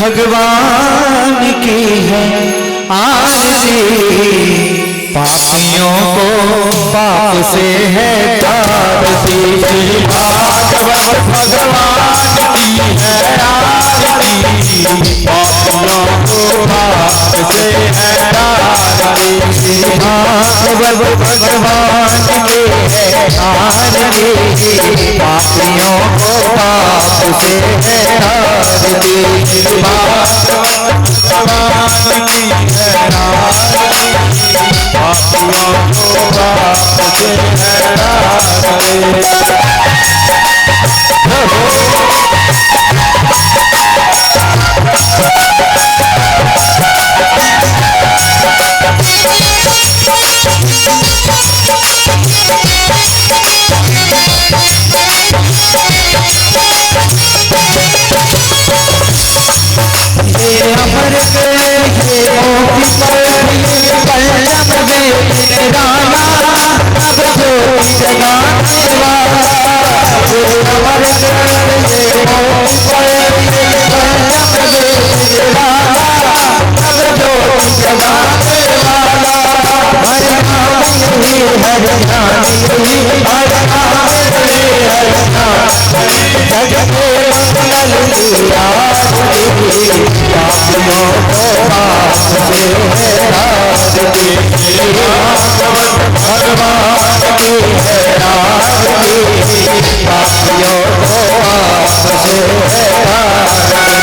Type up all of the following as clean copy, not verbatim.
भगवान की है आरती, पापियों को पाप से है तारती। भागवत भगवान की है आरती, पापियों को पाप से है तारती। भागवत भगवान की है आरती, पापियों को पाप से है तारती। भागवत भगवान की है आरती, पापियों को पाप से है तारती।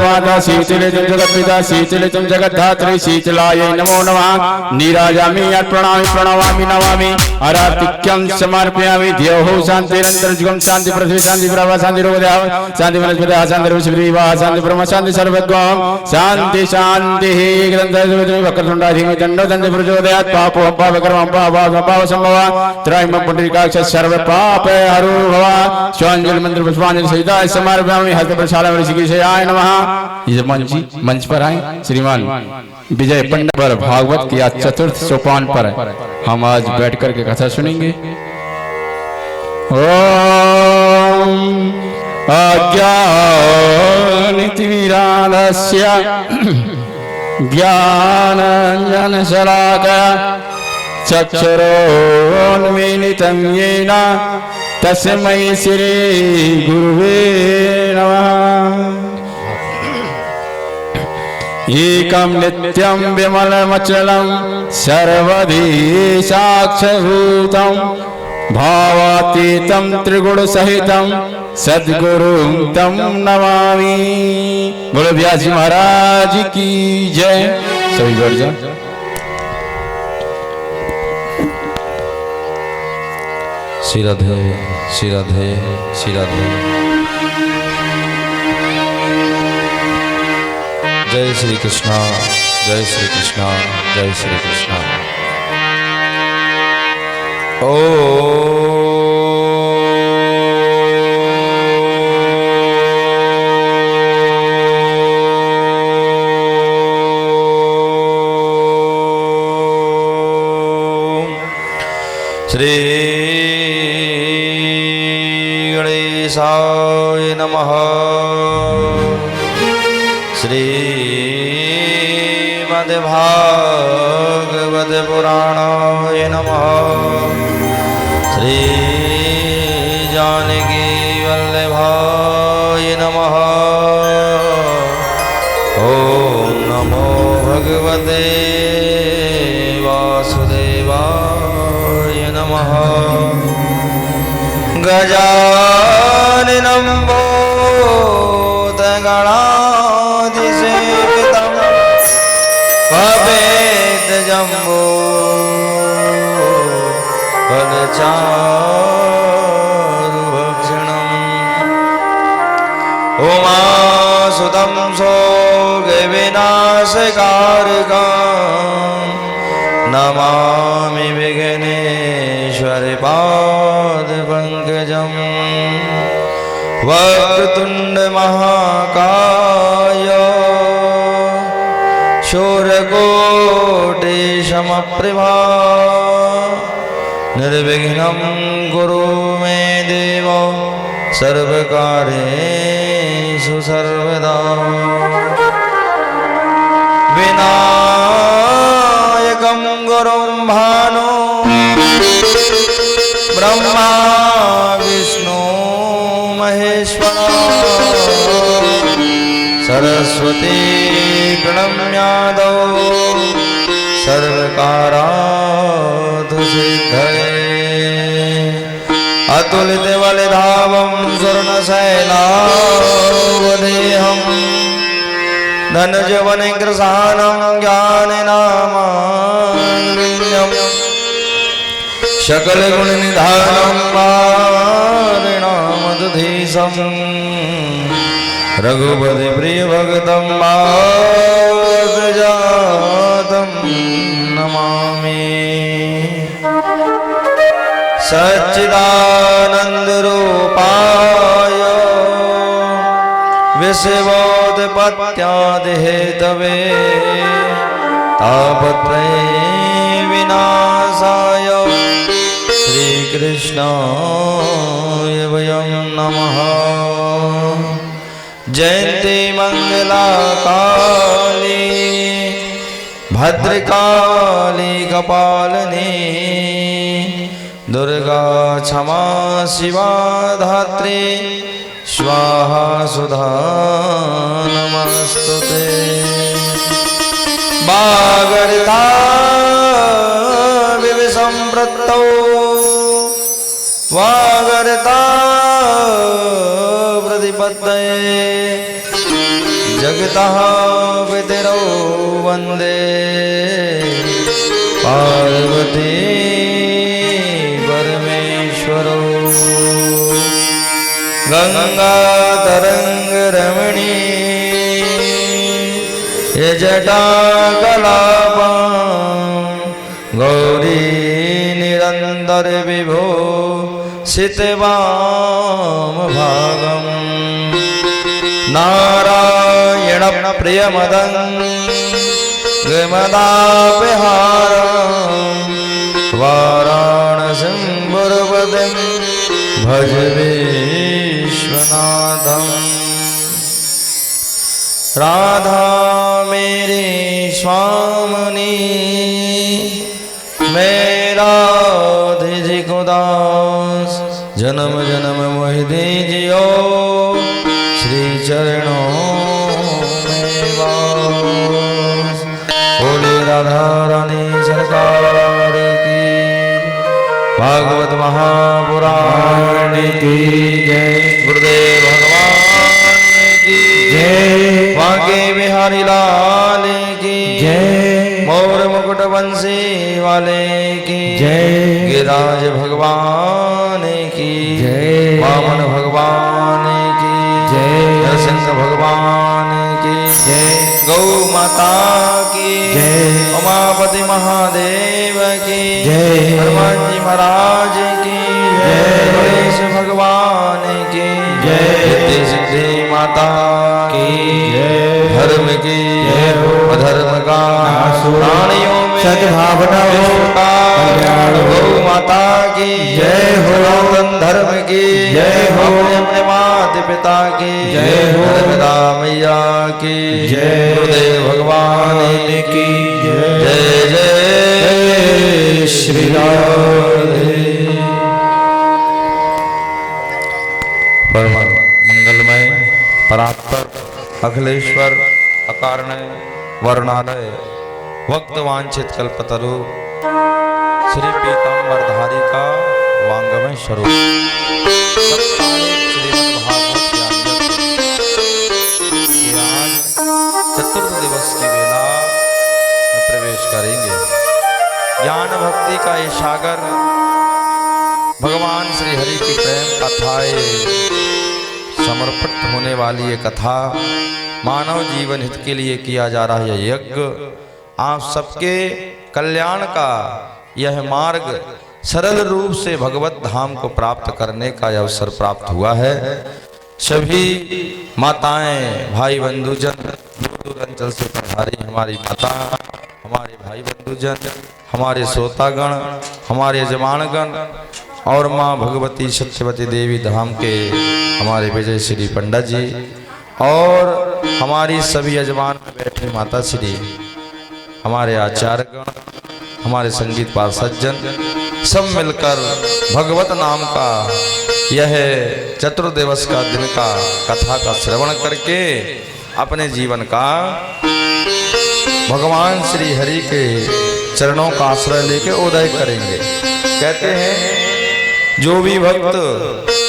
जगन्माता शीतलितं जगत्पिता शीतलितं जगद्धात्री शीतलायै नमो नमः। नीराजामि अर्पणामि प्रणवामि नमामि आराधिक्यं समर्पयामि। ध्येयो शान्तिरन्तरिक्षं शान्ति पृथ्वी शान्ति प्रभा शान्ति रोगदेह शान्ति वनस्पतिः शान्ति ऋषिः शान्ति ब्रह्म शान्ति सर्वगं शान्ति शान्तिः। ग्रन्थः वक्रतुण्डाधीमहि तन्नो दन्ति प्रचोदयात्। पापो पापकर्मं पाप संभव त्रयं पुण्डरीकाक्ष सर्व पाप हरो भव। स्वांजलि मंत्र पुष्पांजलि सहिता समर्पयामि। हस्त प्रसाद ऋषिकेशाय नमः। ये मंच पर आए श्रीमान विजय पंडित पर भागवत की आज चतुर्थ सोपान पर हम आज बैठ कर के कथा सुनेंगे। ओम अज्ञानतिमिरालस्य ज्ञानाञ्जनशलाकया चक्षुरोन्मीलितं येन तस्मै श्री गुरुवे नमः। एकं नित्यं विमलमचलं सर्वधी साक्षभूतं भावातीतं त्रिगुणसहितं सद्गुरुं तं नमामि। बोलो व्यास जी महाराज की जय। सभी बैठ जाओ। श्री राधे श्री राधे श्री राधे। जय श्री कृष्णा जय श्री कृष्णा जय श्री कृष्णा। ओ श्री गणेशाय नमः। श्रीमद्भागवत पुराणाय नमः। श्री जानकी वल्लभाय नमः। ओम नमो भगवते वासुदेवाय नमः। गजाननं भूतगणाधिसेवितं भवेद्जम्बो फलचारुभक्षणम्। उमासुतं शोकविनाशकारकं नमामि विघ्नेश्वरि पादपङ्कजम्। वक्रतुण्ड महाकाय शूरकोटि समप्रभा निर्विघ्नं कुरु मे देव सर्वकार्येषु सर्वदा। विनायकं गुरुं भानु ब्रह्मा विष्णु महेश्वर सरस्वती प्रणम्यादौ सर्वकारार्थु सिद्धये। अतुलित बलिधावं स्वर्णशैलावदेहं धनुजवनग्रसानं ज्ञाननामाग्रगण्यं सकलगुणनिधानं वारिणामधुधीशं रघुपति प्रियभक्तं मार्गजातं नमामि। सच्चिदानन्दरूपाय विश्वोत्पत्त्यादिहेतवे तापत्रये विनाशाय श्रीकृष्णाय वयं नमः। जयन्ती मंगला काली भद्रकाली कपालिनी दुर्गा क्षमा शिवा धात्री स्वाहा सुधा नमस्तुते। वागर्ता विविसंप्रत्तौ वागर्ता प्रतिपत्तये जगदेकनाथाय जगतः पितरौ वन्दे पार्वती परमेश्वरौ गंगातरङ्गरमणी जटाकलापा गौरी निरंतर विभो सितवाम भागम नारायण प्रियमदङ्गमदापहार वाराणसीं पुरपतिं भज विश्वनाथम् राधा मेरी स्वामिनी मेरा जी को दास जन्म जन्म मोहि दीजियो श्री चरणों में वास। बोले राधा रानी सरकार की भागवत महापुराण की जय। गुरुदेव भगवान की जय। वागे बिहारी लाल की जय। मोर मुकुट बंसी वाले की जय। गिरिराज भगवान की जय। वामन भगवान की जय। नरसिंह भगवान की जय। गौ माता की जय। उमापति महादेव की जय। हनुमान जी महाराज की जय। गणेश भगवान की जय। सिद्धि सिद्धि माता की जय। धर्म की जय हो। अधर्म का प्राणियों में सद्भावना हो। गौ माता की जय हो। सनातन धर्म की जय हो। अपने अपने माता पिता की जय हो। नर्मदा मैया की जय। गुरुदेव भगवान की जय। जय जय श्री राधे। परम मंगलमय परात्पर अखिलेश्वर अकारणय वर्णालय वक्त वांछित कल्पतरु श्री पीताम्बरधारी का वांगमय स्वरूप आज चतुर्थ दिवस की वेला में प्रवेश करेंगे। ज्ञान भक्ति का ये सागर भगवान श्री हरि की प्रेम कथाएं समर्पित होने वाली ये कथा मानव जीवन हित के लिए किया जा रहा है यज्ञ। आप सबके कल्याण का यह मार्ग सरल रूप से भगवत धाम को प्राप्त करने का अवसर प्राप्त हुआ है। सभी माताएं भाई बंधुजन दूर दूर अंचल से पधारी हमारी माता हमारे भाई बंधुजन हमारे श्रोतागण हमारे यजमानगण और माँ भगवती सत्यवती देवी धाम के हमारे विजय श्री पंडित जी और हमारी सभी यजमान में बैठे माता श्री हमारे आचार्यगण हमारे संगीत पार्षदजन सब मिलकर भगवत नाम का यह चतुर्दिवस का दिन का कथा का श्रवण करके अपने जीवन का भगवान श्री हरि के चरणों का आश्रय लेके उदय करेंगे। कहते हैं जो भी भक्त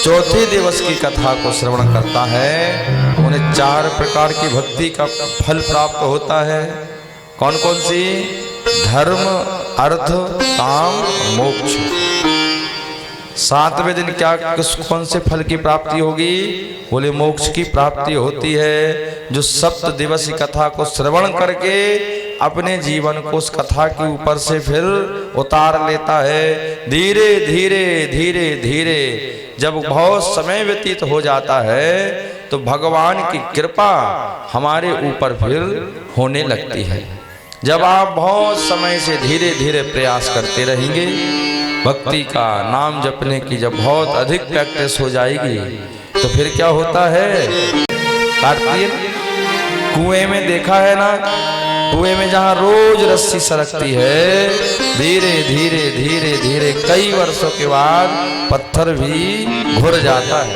चौथे दिवस की कथा को श्रवण करता है उन्हें 4 प्रकार की भक्ति का फल प्राप्त होता है। कौन कौन सी? धर्म अर्थ काम मोक्ष। 7वें दिन क्या कौन से फल की प्राप्ति होगी? बोले मोक्ष की प्राप्ति होती है। जो सप्त दिवसीय कथा को श्रवण करके अपने जीवन को उस कथा के ऊपर से फिर उतार लेता है। धीरे धीरे धीरे धीरे जब बहुत समय व्यतीत हो जाता है तो भगवान की कृपा हमारे ऊपर फिर होने लगती है। जब आप बहुत समय से धीरे धीरे प्रयास करते रहेंगे भक्ति का नाम जपने की जब बहुत अधिक प्रैक्टिस हो जाएगी तो फिर क्या होता है? कार्तिक कुएं में देखा है ना, कुएं में जहां रोज रस्सी सरकती है धीरे धीरे धीरे धीरे कई वर्षों के बाद पत्थर भी घुर जाता है।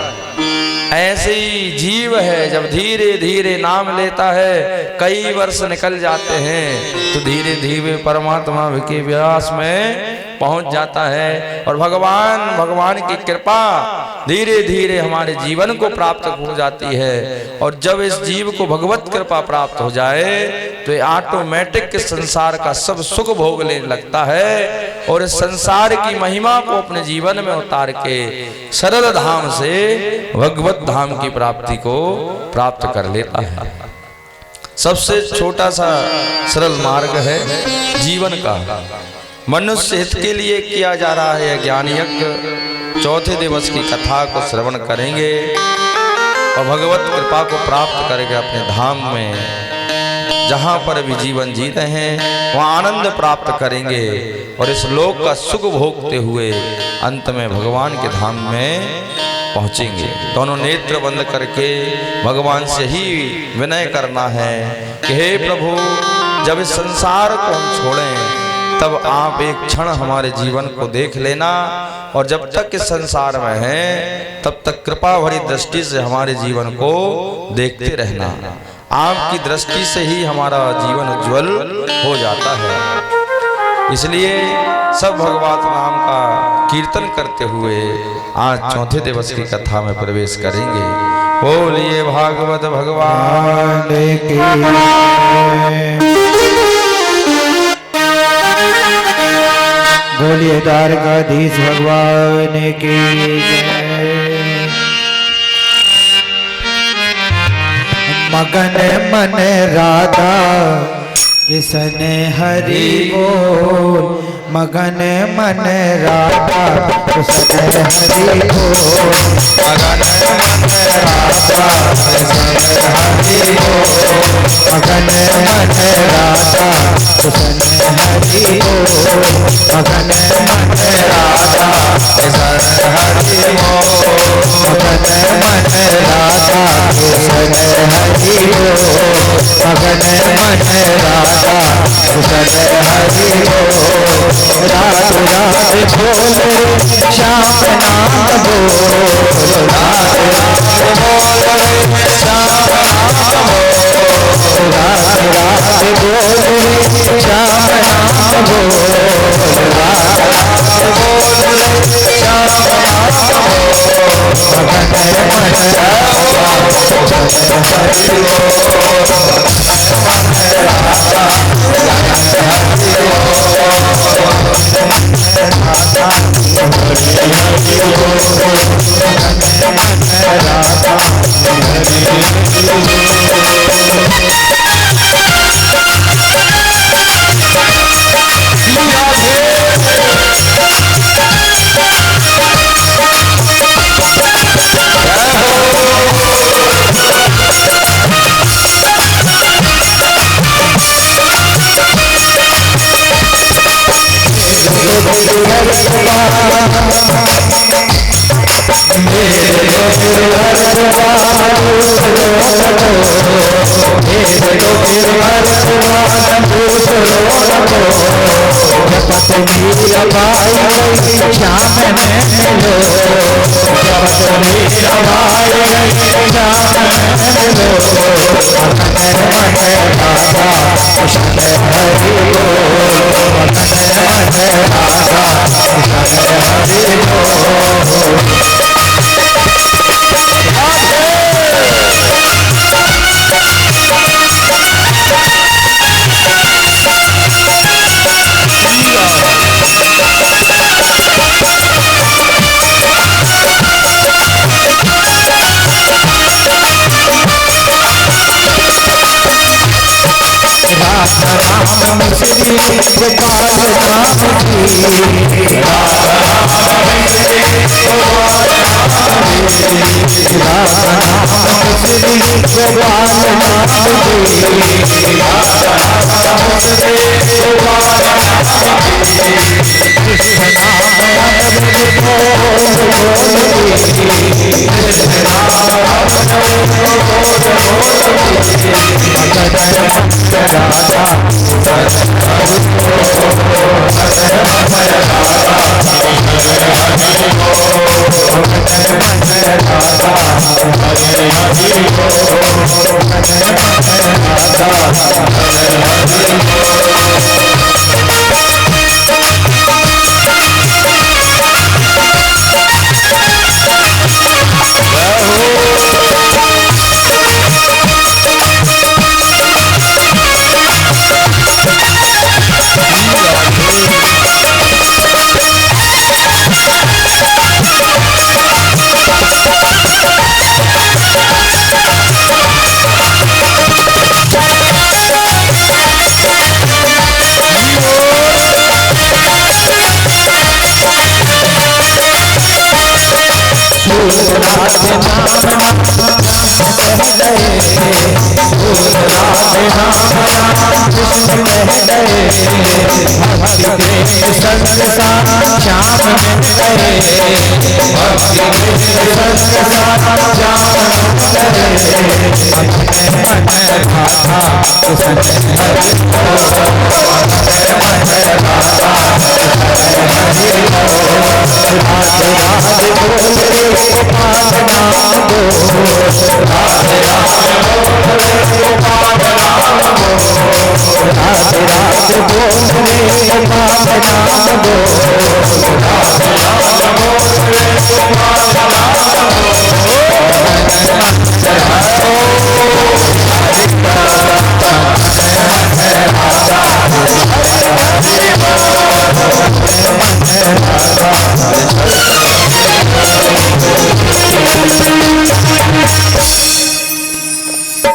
ऐसे ही जीव है जब धीरे धीरे नाम लेता है कई वर्ष निकल जाते हैं तो धीरे धीरे परमात्मा के व्यास में पहुंच जाता है और भगवान की कृपा धीरे धीरे हमारे जीवन को प्राप्त हो जाती है। और जब इस जीव को भगवत कृपा प्राप्त हो जाए तो ये ऑटोमेटिक संसार का सब सुख भोगने लगता है और इस संसार की महिमा को अपने जीवन में उतार के सरल धाम से भगवत धाम की प्राप्ति को प्राप्त कर लेता है। सबसे छोटा सा सरल मार्ग है जीवन का। मनुष्य हित के लिए किया जा रहा है ज्ञान यज्ञ। चौथे दिवस की कथा को श्रवण करेंगे और भगवत कृपा को प्राप्त करके अपने धाम में जहाँ पर भी जीवन जी रहे हैं वहाँ आनंद प्राप्त करेंगे और इस लोक का सुख भोगते हुए अंत में भगवान के धाम में पहुँचेंगे। दोनों नेत्र बंद करके भगवान से ही विनय करना है कि हे प्रभु, जब इस संसार को हम छोड़ें तब आप एक क्षण हमारे जीवन को देख लेना और जब तक इस संसार में हैं तब तक कृपा भरी दृष्टि से हमारे जीवन को देखते रहना। आपकी दृष्टि से ही हमारा जीवन उज्जवल हो जाता है। इसलिए सब भगवत नाम का कीर्तन करते हुए आज चौथे दिवस की कथा में प्रवेश करेंगे। बोलिए भागवत भगवान की। बोलिए द्वारकाधीश भगवान की जय। मगन मन राधा कृष्ण हरि बोल। मगन मन राधा कृष्ण हरि बोल। मगन मन राधा कृष्ण हरि बोल। मगन मन राधा कृष्ण हरि बोल। मगन मन राधा कृष्ण हरि बोल। मगन मन राधा कृष्ण हरि बोल। मगन मन राधा कृष्ण हरि बोल। रात रात बोल रे श्याम नाम बोल। रात रात बोल रे श्याम नाम बोल। रात रात बोल रे श्याम नाम बोल। रात रात बोल रे श्याम नाम बोल। मगन मन राधा कृष्ण हरि बोल। राम कृष्ण कह गए, भक्ति कृष्ण संग साथ श्याम मिल गए, भक्ति कृष्ण संग साथ श्याम मिल गए। अपने मन भाता कृष्ण हरि को, अपने मन भाता कृष्ण हरि को। राधे राधे बोले गोपाल नाम दो, राधे राधे बोले गोपाल नाम दो, राधे राधे बोले गोपाल नाम दो, राधे राधे बोले गोपाल नाम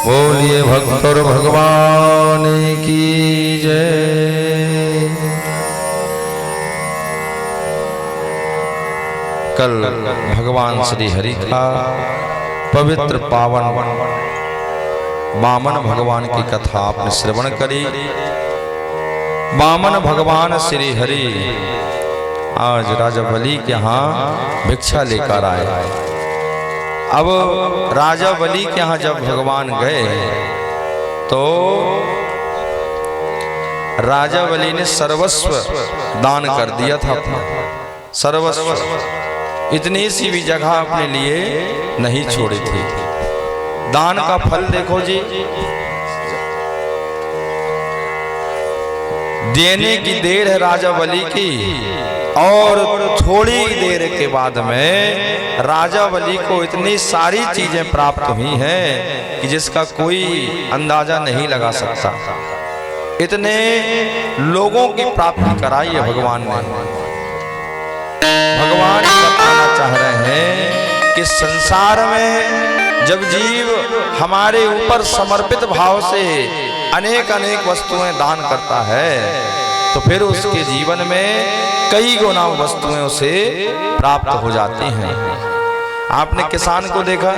बोलिए भक्त और भगवान की जय। कल भगवान श्री हरि का पवित्र पावन वामन भगवान की कथा आपने श्रवण करी। वामन भगवान श्री हरि आज राजा बलि के यहाँ भिक्षा लेकर आए। अब राजा बलि के यहाँ जब भगवान गए तो राजा बलि ने सर्वस्व दान कर दिया था अपना, सर्वस्व। इतनी सी भी जगह अपने लिए नहीं छोड़ी थी। दान का फल देखो जी, देने की देर है राजा बलि की, और थोड़ी देर के बाद में राजा बलि को इतनी सारी चीजें प्राप्त हुई हैं कि जिसका कोई अंदाजा नहीं लगा सकता। इतने लोगों की प्राप्ति कराई है भगवान ने। भगवान बताना चाह रहे हैं कि संसार में जब जीव हमारे ऊपर समर्पित भाव से अनेक अनेक वस्तुएं दान करता है तो फिर उसके जीवन में कई गुना वस्तुएं उसे प्राप्त हो जाती हैं। आपने किसान को देखा,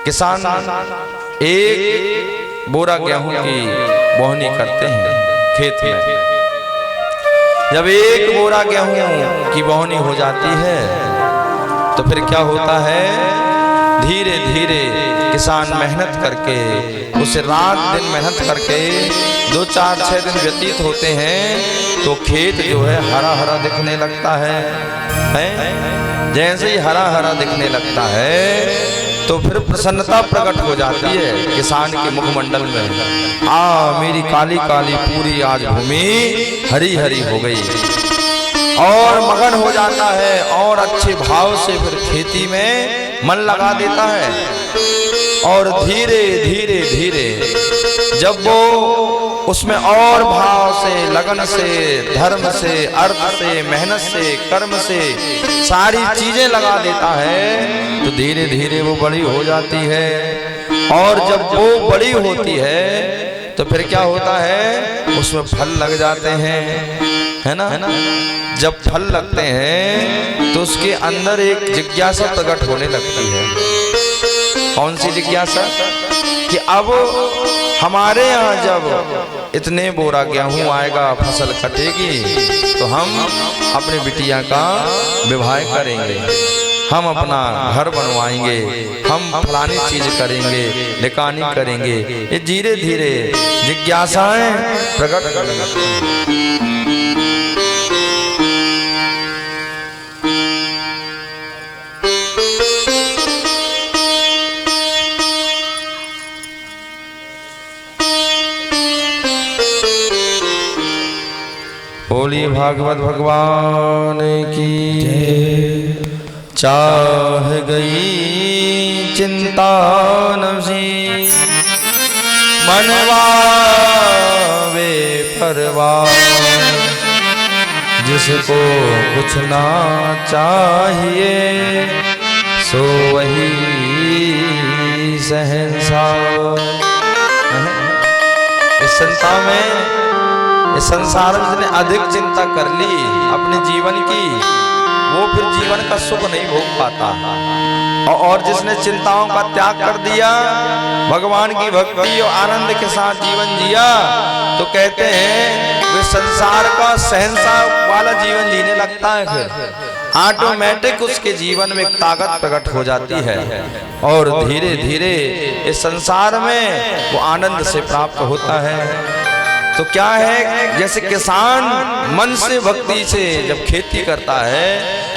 किसान एक बोरा गेहूं की बोहनी करते हैं खेत में। जब एक बोरा गेहूं की बोहनी हो जाती है तो फिर क्या होता है, धीरे धीरे किसान मेहनत करके, उसे रात दिन मेहनत करके 2, 4, 6 दिन व्यतीत होते हैं तो खेत जो है हरा हरा दिखने लगता है? जैसे ही हरा हरा दिखने लगता है तो फिर प्रसन्नता प्रकट हो जाती है किसान के मुखमंडल में। मेरी काली काली पूरी आज भूमि हरी हरी हो गई, और मगन हो जाता है और अच्छे भाव से फिर खेती में मन लगा देता है। और धीरे धीरे धीरे जब वो उसमें और भाव से, लगन से, धर्म से, अर्थ से, मेहनत से, कर्म से सारी चीजें लगा देता है तो धीरे धीरे वो बड़ी हो जाती है। और जब वो बड़ी होती है तो फिर क्या होता है, उसमें फल लग जाते हैं, है ना? जब फल लगते हैं तो उसके अंदर एक जिज्ञासा प्रकट होने लगती है। कौन सी जिज्ञासा? कि अब हमारे यहाँ जब इतने बोरा गेहूं आएगा, फसल कटेगी तो हम अपने बिटिया का विवाह करेंगे, हम अपना घर बनवाएंगे, हम फलानी चीज करेंगे, निकानी करेंगे। ये धीरे धीरे जिज्ञासाएं प्रकट करने लगती हैं। बोलिए भागवत भगवान की। चाह गई चिंता नसी मनवा वे परवाह, जिसको कुछ ना चाहिए सो वही शहंशाह। इस संसार में, इस संसार में जिसने अधिक चिंता कर ली अपने जीवन की, वो फिर जीवन का सुख नहीं भोग पाता। और जिसने चिंताओं का त्याग कर दिया, भगवान की भक्ति और आनंद के साथ जीवन जिया, तो कहते हैं वे संसार का शहंशाह वाला जीवन जीने लगता है। फिर ऑटोमेटिक उसके जीवन में एक ताकत प्रकट हो जाती है और धीरे धीरे इस संसार में वो आनंद से प्राप्त होता है। तो क्या है, जैसे किसान मन से भक्ति से जब खेती करता है,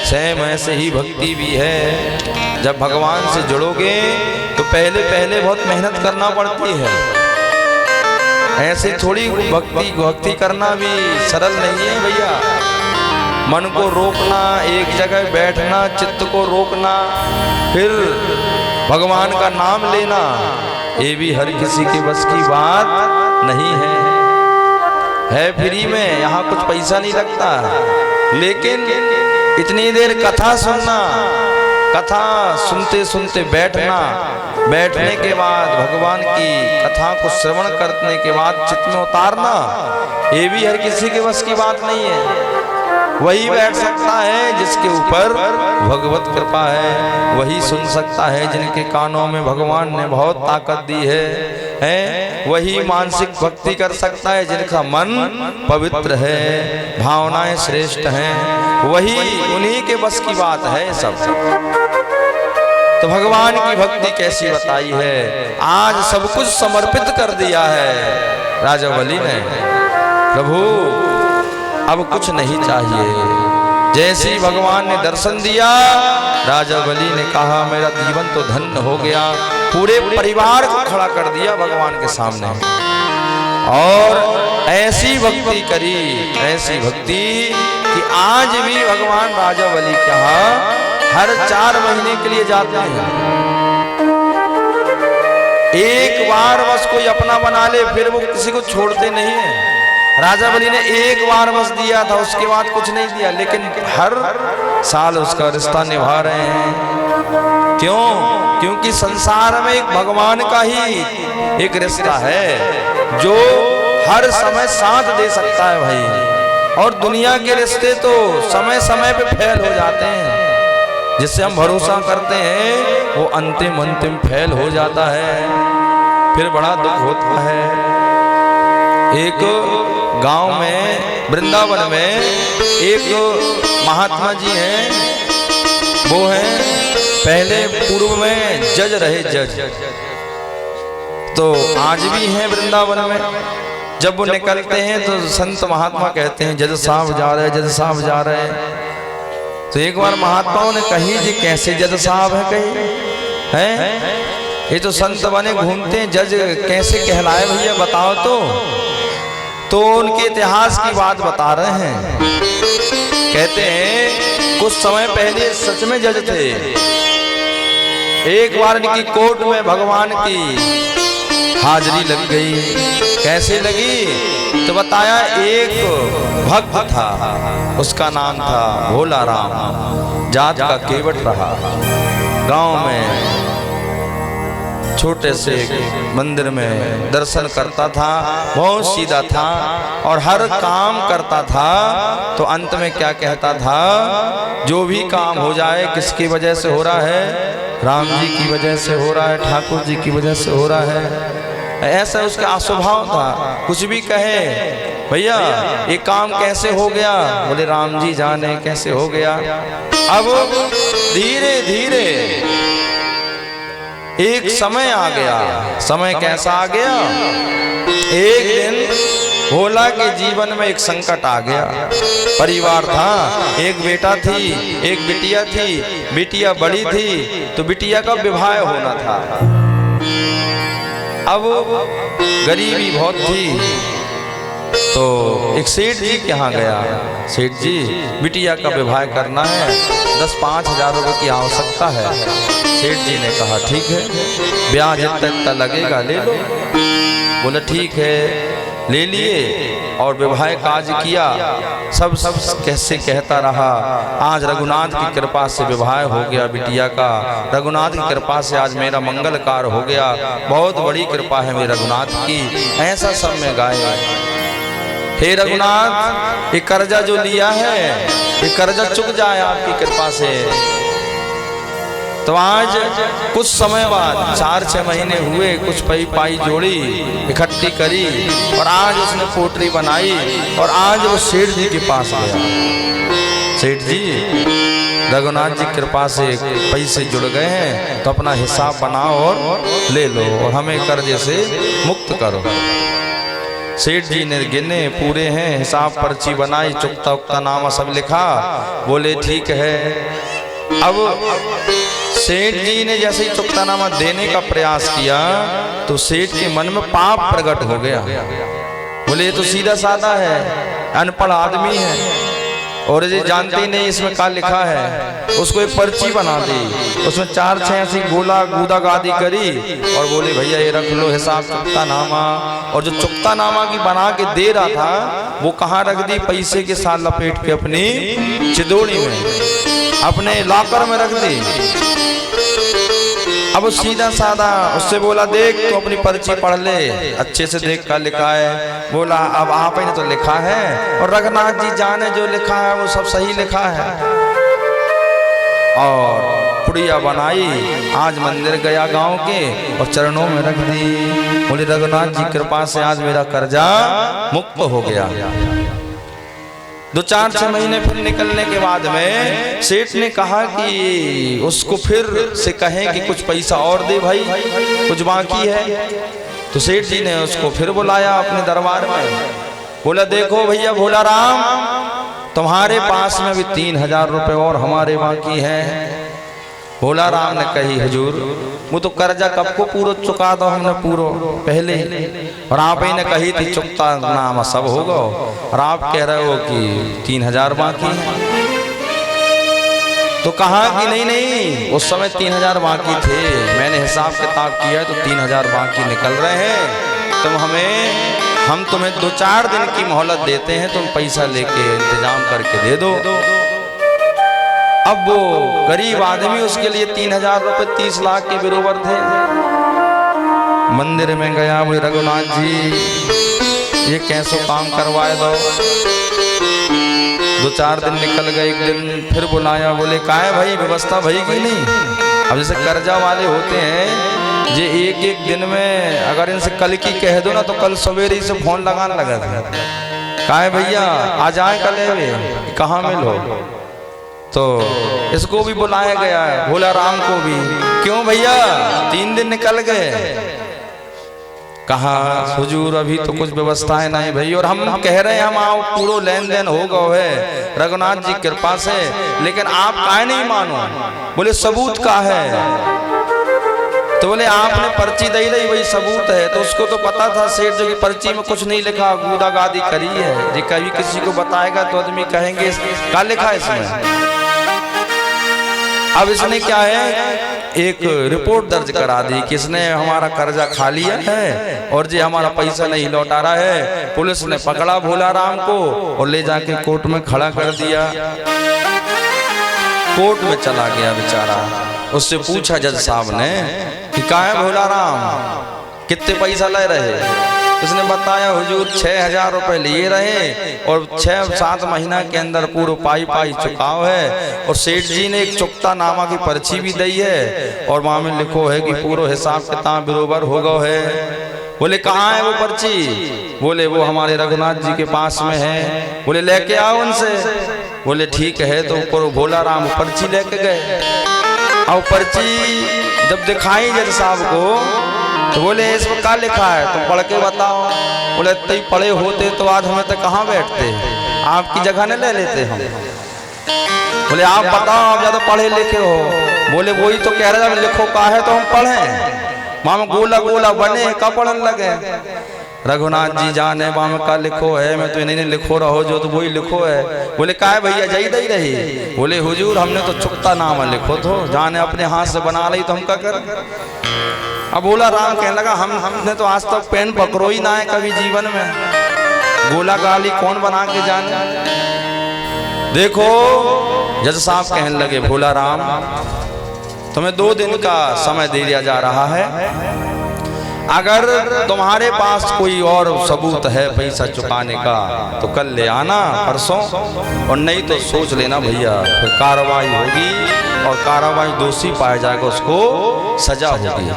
सेम ऐसे ही भक्ति भी है। जब भगवान से जुड़ोगे तो पहले पहले बहुत मेहनत करना पड़ती है। ऐसे थोड़ी भक्ति करना भी सरल नहीं है भैया। मन को रोकना, एक जगह बैठना, चित्त को रोकना, फिर भगवान का नाम लेना, ये भी हर किसी के बस की बात नहीं है फ्री में, यहाँ कुछ पैसा नहीं लगता। लेकिन इतनी देर कथा सुनना, कथा सुनते सुनते बैठना, बैठने के बाद भगवान की कथा को श्रवण करने के बाद चित्त में उतारना, ये भी हर किसी के बस की बात नहीं है। वही बैठ सकता है जिसके ऊपर भगवत कृपा है, वही सुन सकता है जिनके कानों में भगवान ने बहुत ताकत दी है, वही मानसिक भक्ति कर सकता है जिनका मन पवित्र है, भावनाएं श्रेष्ठ हैं, वही उन्हीं के बस की बात है सब। तो भगवान की भक्ति कैसी बताई है, आज सब कुछ समर्पित कर दिया है राजा बलि ने। प्रभु अब कुछ नहीं चाहिए। जैसे ही भगवान ने दर्शन दिया, राजा बलि ने कहा मेरा जीवन तो धन्य हो गया। पूरे परिवार को खड़ा कर दिया भगवान के सामने और ऐसी भक्ति करी, ऐसी भक्ति कि आज भी भगवान राजा बलि के यहाँ हर 4 महीने के लिए जाते हैं। एक बार बस कोई अपना बना ले, फिर वो किसी को छोड़ते नहीं है। राजा बलि ने एक बार बस दिया था, उसके बाद कुछ नहीं दिया, लेकिन हर साल उसका रिश्ता निभा रहे हैं। क्यों? क्योंकि संसार में एक भगवान का ही एक रिश्ता है जो हर समय साथ दे सकता है भाई। और दुनिया के रिश्ते तो समय समय पे फेल हो जाते हैं, जिससे हम भरोसा करते हैं वो अंतिम फेल हो जाता है, फिर बड़ा दुख होता है। एक गांव में, वृंदावन में एक महात्मा जी हैं, वो हैं पहले पूर्व में जज रहे, जज तो आज भी हैं वृंदावन में। जब वो निकलते हैं तो संत महात्मा कहते हैं जज साहब जा रहे, जज साहब जा रहे। तो एक बार महात्माओं ने कही जी कैसे जज साहब है, कही हैं ये तो संत बने घूमते हैं, जज कैसे कहलाए भैया बताओ तो उनके इतिहास की बात बता रहे हैं। कहते हैं कुछ समय पहले सच में जज थे। एक बार इनकी कोर्ट में भगवान की हाजिरी लग गई। कैसे लगी? तो बताया एक भक्त था, उसका नाम था भोला राम, जात का केवट रहा। गांव में छोटे से मंदिर में दर्शन करता था, बहुत सीधा था और हर काम करता था। तो अंत में क्या कहता था, जो भी काम हो जाए किसकी वजह से हो रहा है? राम जी की वजह से हो रहा है, ठाकुर जी की वजह से हो रहा है। ऐसा उसका स्वभाव था। कुछ भी कहे भैया ये काम कैसे हो गया, बोले राम जी जाने कैसे हो गया। अब धीरे धीरे एक समय आ गया। समय कैसा आ गया? एक दिन भोला के जीवन में एक संकट आ गया। परिवार था, एक बेटा थी, एक बिटिया थी। बिटिया बड़ी थी तो बिटिया का विवाह होना था। अब गरीबी बहुत थी तो एक सेठ जी के यहाँ गया। सेठ जी बिटिया का विवाह करना है, 10-5 हजार रुपये की आवश्यकता है। सेठ जी ने कहा ठीक है, ब्याज इतना लगेगा ले लो। बोला ठीक है, ले लिए और विवाह काज किया। सब कैसे कहता रहा। आज रघुनाथ की कृपा से विवाह हो गया बिटिया का। रघुनाथ की कृपा से आज मेरा मंगल कार्य हो गया। बहुत बड़ी कृपा है मेरे रघुनाथ की। ऐसा सब में गाए, हे रघुनाथ ये कर्जा जो लिया है ये कर्जा चुक जाए आपकी कृपा से। तो आज कुछ समय बाद 4-6 महीने हुए, कुछ पाई जोड़ी इकट्ठी करी और आज उसने पोटरी बनाई और आज वो सेठ जी के पास गया। सेठ जी, रघुनाथ जी कृपा से पैसे जुड़ गए हैं तो अपना हिसाब बनाओ और ले लो और हमें कर्जे से मुक्त करो। सेठ जी ने गिने, पूरे हैं, हिसाब पर्ची बनाई, चुकता उक्ता नामा सब लिखा। बोले ठीक है। अब सेठ जी ने जैसे ही चुकतानामा देने का प्रयास किया तो सेठ के मन में पाप प्रकट हो गया। बोले ये तो सीधा साधा है, अनपढ़ आदमी है और ये जानते ही नहीं इसमें क्या लिखा है। उसको एक पर्ची बना दी, उसमें 4-6 ऐसी गोला गूदा गादी करी और बोले भैया ये रख लो हिसाब चुकतानामा। और जो चुकतानामा की बना के दे रहा था वो कहाँ रख दी? पैसे के साथ लपेट के अपनी चिदोड़ी में, अपने लॉकर में रख दी। अब वो सीधा साधा उससे बोला देख तो अपनी पर्ची पढ़ ले, अच्छे से देख कर लिखा है। बोला अब आप ही ने तो लिखा है और रघुनाथ जी जाने जो लिखा है वो सब सही लिखा है। और पुड़िया बनाई, आज मंदिर गया गांव के और चरणों में रख दी। बोले रघुनाथ जी कृपा से आज मेरा कर्जा मुक्त हो गया। 2-4-6 महीने फिर निकलने के बाद में सेठ ने कहा कि उसको फिर से कहें कि कुछ पैसा और दे भाई, कुछ बाकी है। तो सेठ जी ने उसको फिर बुलाया अपने दरबार में। बोला देखो भैया भोला राम, तुम्हारे पास में भी 3000 रुपए और हमारे बाकी हैं। भोला राम ने कही हुजूर वो तो कर्जा कब को पूरा चुका दो हमने पूरा पहले, और आप ही ने कही थी चुकता नामा सब होगा और आप कह रहे हो कि 3000 बाकी है। तो कहा कि नहीं उस समय 3000 बाकी थे, मैंने हिसाब किताब किया तो 3000 बाकी निकल रहे हैं। हम तुम्हें 2-4 दिन की मोहलत देते हैं, तुम पैसा लेके इंतजाम करके दे दो। अब वो गरीब आदमी, उसके लिए 3000 रुपए 30 लाख के बराबर थे। मंदिर में गया, बोले रघुनाथ जी ये कैसो काम करवाए दो। 2-4 दिन निकल गए, एक दिन फिर बुलाया। बोले का है भाई व्यवस्था भई कि नहीं? अब जैसे कर्जा वाले होते हैं ये एक दिन में अगर इनसे कल की कह दो ना तो कल सवेरे से फोन लगाने लगा था, का है भैया आ जाए कल, कहाँ मिलो। तो इसको भी बुलाया गया है, भोला राम को भी। क्यों भैया 3 दिन निकल गए? कहा हुजूर अभी तो कुछ व्यवस्थाएं नहीं भाई, और हम कह रहे हैं हम आओ पूरा लेन देन हो गए है रघुनाथ जी कृपा से, लेकिन आप काहे नहीं मानो? बोले सबूत का है? तो बोले आपने पर्ची दे दी वही सबूत है। तो उसको तो पता था सेठ जो की पर्ची में कुछ नहीं लिखा, गूदा गादी करी है। जी कभी किसी को बताएगा तो आदमी कहेंगे क्या लिखा है इसमें। अब इसने क्या है एक रिपोर्ट दर्ज करा दी कि इसने हमारा कर्जा खा लिया है और जी हमारा पैसा नहीं लौटा रहा है। पुलिस ने पकड़ा भोला राम को और ले जाके कोर्ट में खड़ा कर दिया। कोर्ट में चला गया बेचारा। उससे पूछा जज साहब ने कि का है भोला राम कितने पैसा ले रहे? उसने बताया हुजूर 6000 रुपए लिए रहे और 6-7 महीना के अंदर पूरा पाई चुकाव है, और सेठ जी ने एक चुकता नामा की पर्ची भी दी है और वहां में लिखो है कि पूरा हिसाब किताब बरोबर हो गया है। बोले कहाँ है वो पर्ची? बोले वो हमारे रघुनाथ जी के पास में है। बोले लेके आओ उनसे। बोले ठीक है। तो भोला राम पर्ची लेके गए। और पर्ची जब दिखाई जज साहब को तो बोले इसमें क्या लिखा है तुम पढ़ के बताओ। बोले इतने पढ़े होते तो आज हमें तो कहाँ बैठते, आपकी जगह न ले लेते हम। बोले आप बताओ आप ज्यादा पढ़े लिखे हो। बोले वही तो कह रहे लिखो का है तो हम पढ़े। मामा गोला गोला बने का पढ़ने लगे। रघुनाथ जी जाने मामा का लिखो है, मैं तो नहीं लिखो रहो जो तो वही लिखो है। बोले का है भैया जाई दई रही? बोले हुजूर हमने तो चुकता नामा लिखो तो जाने अपने हाथ से बना ली तो हम क्या कर। अब भोला राम कहने लगा हमने तो आज तक पेन पकड़ो ही ना है कभी जीवन में, गोला गाली कौन बना के जाने। देखो जज साहब कहने लगे भोला राम तुम्हें 2 दिन का समय दे दिया जा रहा है। अगर तुम्हारे पास कोई और सबूत है पैसा चुकाने का तो कल ले आना परसों, और नहीं तो सोच लेना भैया फिर कार्रवाई होगी, और कार्रवाई दोषी पाया जाएगा उसको सजा होगी।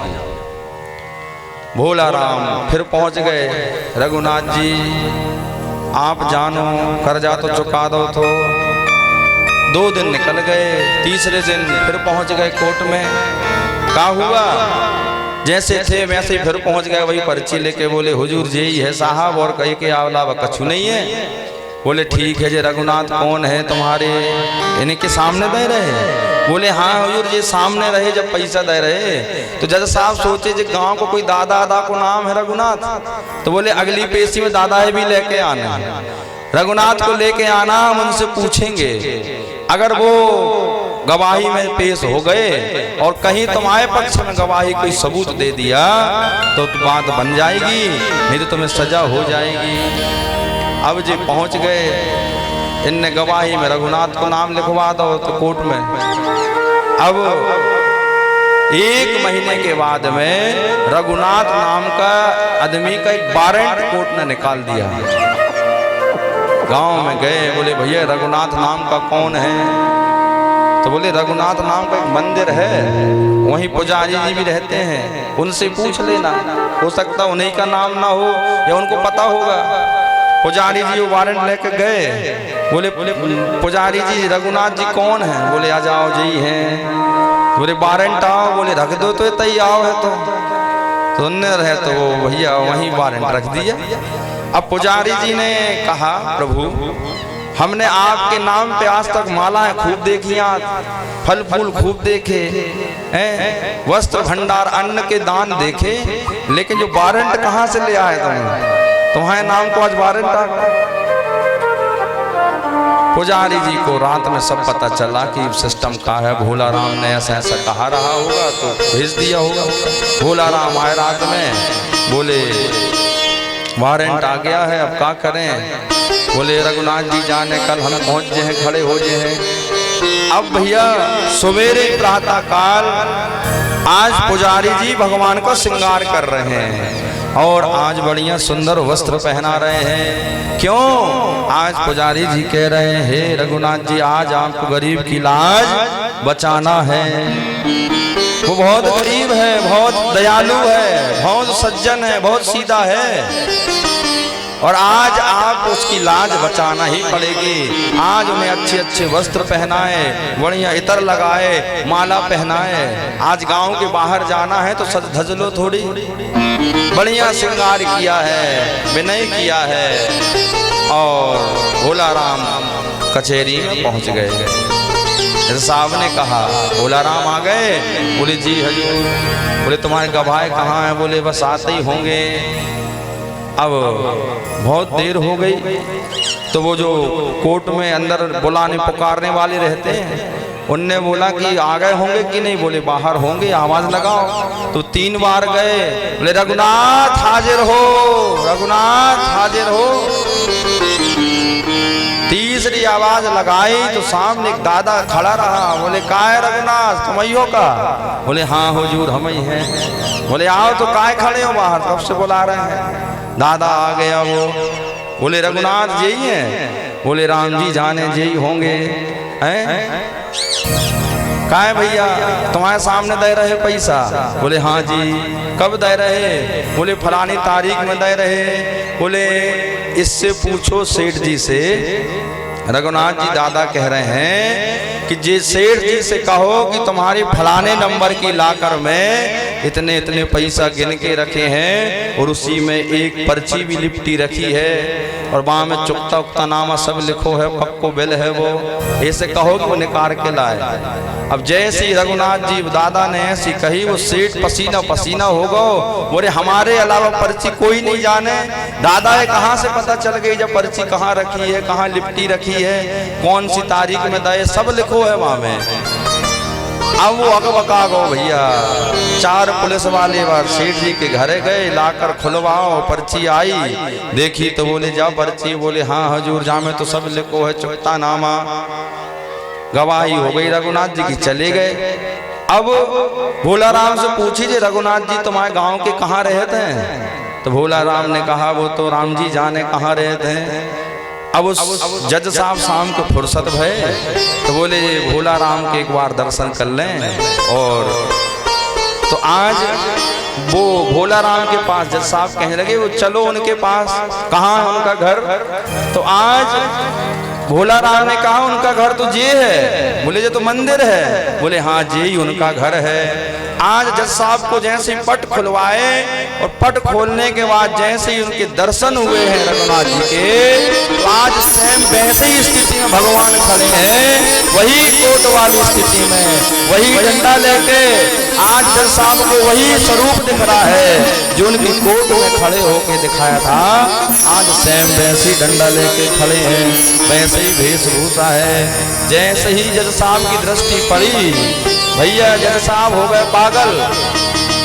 भोला राम फिर पहुंच गए, रघुनाथ जी आप जानो कर्जा तो चुका दो। तो 2 दिन निकल गए, तीसरे दिन फिर पहुंच गए कोर्ट में। क्या हुआ, जैसे थे वैसे ही फिर पहुंच गए, वही पर्ची लेके बोले हुजूर जी ही है साहब, और कहीं के अलावा कछु नहीं है। बोले ठीक है जी, रघुनाथ कौन है तुम्हारे, इनके सामने दे रहे? बोले हाँ हुजूर जी सामने रहे जब पैसा दे रहे। तो जज साहब सोचे जी गांव को कोई दादा को नाम है रघुनाथ, तो बोले अगली पेशी में दादा है भी लेके आना, रघुनाथ को लेके आना, हम उनसे पूछेंगे। अगर वो गवाही में पेश हो गए और कहीं तुम्हारे पक्ष में गवाही कोई सबूत दे दिया तो बात बन जाएगी, नहीं तो तुम्हें सजा हो जाएगी। अब जी पहुंच गए, इनने गवाही में रघुनाथ को नाम लिखवा दो तो कोर्ट में। अब 1 महीने के बाद में रघुनाथ नाम का आदमी का एक वारंट कोर्ट ने निकाल दिया। गांव में गए, बोले भैया रघुनाथ नाम का कौन है? तो बोले रघुनाथ नाम का एक मंदिर है, वहीं पुजारी जी भी रहते हैं, उनसे पूछ लेना, हो सकता उन्हीं का नाम ना हो या उनको पता होगा। पुजारी जी वो वारंट लेकर गए, बोले पुजारी जी रघुनाथ जी कौन है? बोले आ जाओ जी हैं। बोले वारंट आओ, बोले रख दो तो तय आओ है तो उनने रहे तो वो भैया वहीं वारंट रख दिया। अब पुजारी जी ने कहा प्रभु हमने आपके नाम पे आज तक मालाएं खूब देखी, फल फूल खूब देखे हैं, वस्त्र भंडार अन्न के दान देखे, लेकिन जो वारंट कहाँ से ले आए तुम्हारे नाम को आज वारंट आ गया। पुजारी जी को रात में सब पता चला कि सिस्टम का है, भोला राम ने ऐसा ऐसा कहा रहा होगा तो भेज दिया होगा। भोला राम आए रात में, बोले वारंट आ गया है, अब क्या करें? बोले रघुनाथ जी जाने कल हम पहुंच जे हैं, खड़े हो जे हैं। अब भैया सवेरे प्रातः काल आज पुजारी जी भगवान का श्रृंगार कर रहे हैं और आज बढ़िया सुंदर वस्त्र पहना रहे हैं। क्यों? आज पुजारी जी कह रहे हैं हे रघुनाथ जी आज आपको गरीब की लाज बचाना है। वो बहुत गरीब है, बहुत दयालु है, बहुत सज्जन है, बहुत सीधा है, और आज आप उसकी लाज बचाना ही पड़ेगी। आज उन्हें अच्छे अच्छे वस्त्र पहनाए, बढ़िया इतर लगाए, माला पहनाए। आज गांव के बाहर जाना है तो सज धज लो थोड़ी, बढ़िया श्रृंगार किया है, विनय किया है। और भोला राम कचहरी में पहुंच गए। साहब ने कहा भोला राम आ गए? बोले जी हजूर। बोले तुम्हारे गवाह कहाँ हैं? बोले बस आते ही होंगे। अब बहुत देर हो गई तो वो जो कोर्ट में अंदर बुलाने पुकारने वाले रहते हैं उनने बोला कि आ गए होंगे कि नहीं? बोले बाहर होंगे, आवाज लगाओ। तो 3 बार गए, बोले रघुनाथ हाजिर हो, रघुनाथ हाजिर हो। तीसरी आवाज लगाई तो सामने एक दादा खड़ा रहा। बोले का है रघुनाथ, तुम ही हो का? बोले हाँ हुजूर हम ही हैं। बोले आओ तो काय खड़े हो बाहर, कब से बुला रहे हैं? दादा आ गया वो। बोले रघुनाथ जी हैं? बोले राम जी जाने जी होंगे। हैं का है भैया तुम्हारे सामने दे रहे पैसा? बोले हाँ जी। कब दे रहे? बोले फलानी तारीख में दे रहे। बोले इससे पूछो सेठ जी से। रघुनाथ जी दादा कह रहे हैं कि जे सेठ जी से कहो कि तुम्हारे फलाने नंबर की लाकर में इतने इतने पैसा गिन के रखे हैं और उसी में एक पर्ची भी लिपटी रखी है और वहाँ में चुकता उक्ता नामा सब लिखो है, पक्को बिल है वो, ऐसे कहो कि वो निकाल के लाए। अब जैसी रघुनाथ जी दादा ने ऐसी कही वो सेठ पसीना पसीना हो गो। बोले हमारे अलावा पर्ची कोई नहीं जाने। दादा है कहाँ से पता चल गई जब पर्ची कहाँ रखी है, कहाँ लिपटी रखी है, कौन सी तारीख में दे, सब लिखो है वहाँ में। अब वो अगबका गो भैया। 4 पुलिस वाले बार सेठ जी के घरे गए, लाकर खुलवाओ। पर्ची आई, देखी तो बोले जा पर्ची? बोले हाँ हजूर जा में तो सब लिखो है, चुकता नामा, गवाही हो गई रघुनाथ जी की। चले गए। अब भोला राम से पूछी जे रघुनाथ जी तुम्हारे गांव के कहाँ रहते हैं? तो भोला राम ने कहा वो तो राम जी जाने कहाँ रहते हैं। अब उस जज साहब शाम को फुर्सत भय तो बोले भोला राम के एक बार दर्शन कर लें। और तो आज वो भोला राम के पास जज साहब कहने लगे वो चलो उनके पास, कहाँ है उनका घर? तो आज भोला राम ने कहा उनका घर तो ये है। बोले ये तो मंदिर है। बोले हाँ ये ही उनका घर है। आज जज साहब को जैसे ही पट खुलवाए और पट खोलने के बाद जैसे ही उनके दर्शन हुए हैं रघुनाथ जी के, तो आज सेम वैसे ही स्थिति में भगवान खड़े हैं, वही कोट वाली स्थिति में, वही डंडा लेके आज जज साहब को वही स्वरूप दिख रहा है जो उनकी कोट में खड़े होके दिखाया था। आज सेम वैसे ही डंडा लेके खड़े हैं, वैसे ही वेशभूषा है। जैसे ही जज साहब की दृष्टि पड़ी, भैया जज साहब हो गए पागल,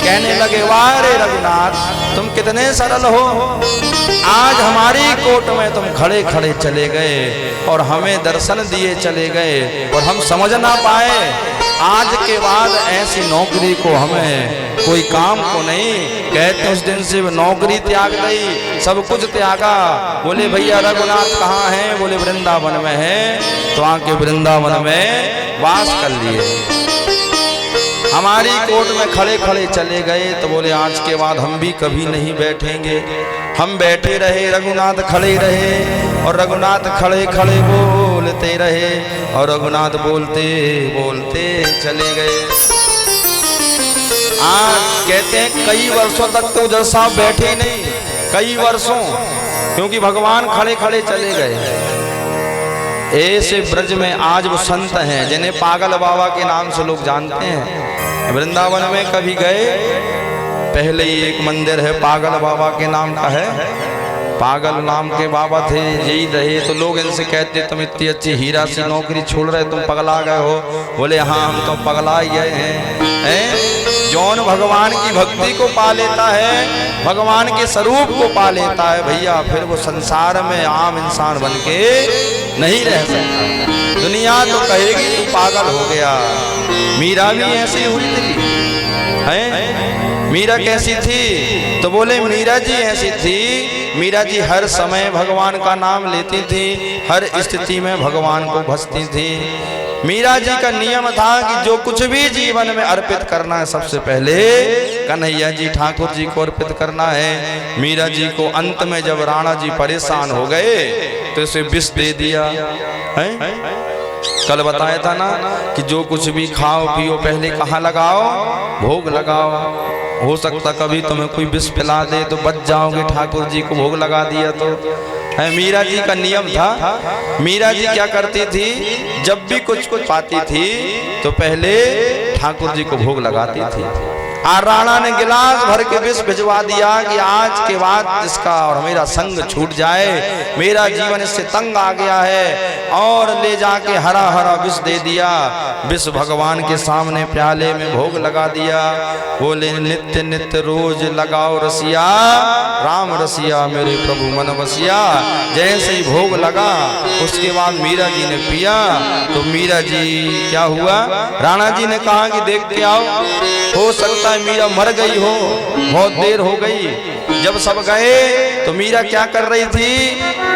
कहने लगे वाह रे रघुनाथ तुम कितने सरल हो, आज हमारी कोट में तुम खड़े खड़े चले गए और हमें दर्शन दिए चले गए और हम समझ ना पाए। आज के बाद ऐसी नौकरी को हमें कोई काम को नहीं। कहते उस दिन से नौकरी त्याग गई, सब कुछ त्यागा। बोले भैया रघुनाथ कहाँ हैं? बोले वृंदावन में है। तो आके वृंदावन में वास कर लिए, हमारी कोट में खड़े खड़े चले गए। तो बोले आज के बाद हम भी कभी नहीं बैठेंगे। हम बैठे रहे, रघुनाथ खड़े रहे और रघुनाथ खड़े खड़े बोलते रहे और रघुनाथ बोलते बोलते चले गए। आज कहते हैं कई वर्षों तक तो जज साहब बैठे नहीं, कई वर्षों, क्योंकि भगवान खड़े खड़े चले गए। ऐसे ब्रज में आज वो संत हैं जिन्हें पागल बाबा के नाम से लोग जानते हैं। वृंदावन में कभी गए, पहले ही एक मंदिर है पागल बाबा के नाम का है, पागल नाम के बाबा थे, यही रहे। तो लोग इनसे कहते तुम इतनी अच्छी हीरा सी नौकरी छोड़ रहे, तुम पगला गए हो। बोले हाँ हम तो पगला ही गए हैं। जौन भगवान की भक्ति को पा लेता है, भगवान के स्वरूप को पा लेता है भैया, फिर वो संसार में आम इंसान बन के नहीं रह सकता। दुनिया तो कहेगी तू पागल हो गया। मीरा भी ऐसी हुई थी, हैं? मीरा कैसी थी? तो बोले मीरा जी ऐसी थी, मीरा जी हर समय भगवान का नाम लेती थी, हर स्थिति में भगवान को भजती थी। मीरा जी का नियम था कि जो कुछ भी जीवन में अर्पित करना है सबसे पहले कन्हैया जी ठाकुर जी को अर्पित करना है। मीरा जी को अंत में जब राणा जी परेशान हो गए तो इसे विष दे दिया है। कल बताया था ना कि जो कुछ भी खाओ पियो पहले कहाँ लगाओ? भोग लगाओ। हो सकता कभी तुम्हें कोई विष पिला दे तो बच जाओगे, ठाकुर जी को भोग लगा दिया तो है। मीरा जी का नियम था। मीरा जी क्या करती थी, जब भी कुछ पाती थी तो पहले ठाकुर जी को भोग लगाती थी। और राणा ने गिलास भर के विष भिजवा दिया कि आज के बाद इसका और मेरा संग छूट जाए, मेरा जीवन इससे तंग आ गया है। और ले जाके हरा हरा विष दे दिया। विष भगवान के सामने प्याले में भोग लगा दिया। बोले नित्य नित्य रोज लगाओ रसिया, राम रसिया मेरे प्रभु मन बसिया। जैसे ही भोग लगा उसके बाद मीरा जी ने पिया तो मीरा जी क्या हुआ, राणा जी ने कहा कि देख के आओ, हो सकता है मीरा मर गई हो, बहुत देर हो गई। जब सब गए तो मीरा क्या कर रही थी,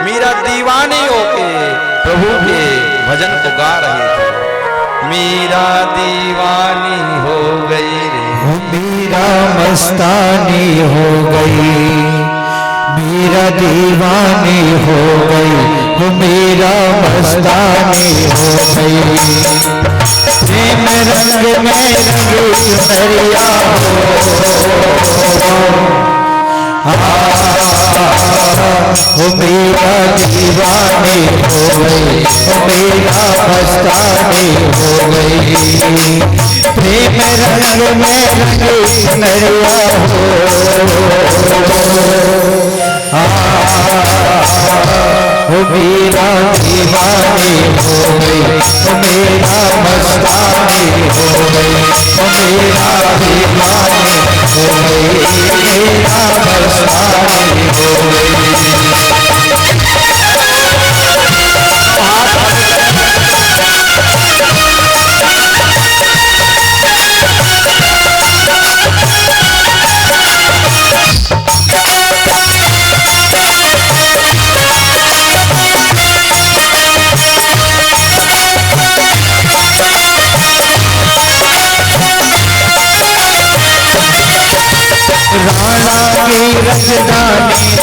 मीरा दीवानी होके प्रभु के भजन को गा रही थी। मीरा दीवानी हो गई रे, मीरा मस्तानी हो गई, मीरा दीवानी हो गई, मीरा मस्तानी हो गई। प्रेम रंग में रंगी सुनरिया हो, मेरा दीवानी हो गई, मेरा मस्तानी हो गई। प्रेम रंग में रंगी सुनरिया हो, मेरा दीवानी हो गई, मेरा मस्तानी हो गई, मेरा दीवानी हो गई, मेरा मस्तानी हो गई।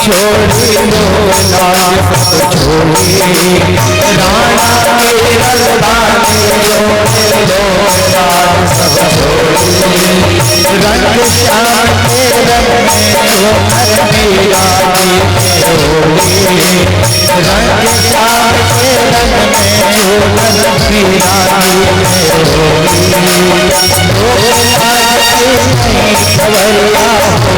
छोड़ी लो लाज सब छोड़ी राणा के रंगदाने छोड़ लो लाज सब छोड़ी रंग श्याम के रंग में जो मीरा की होली रंग श्याम के रंग में जो मीरा की होली खबरिया श्याम रंग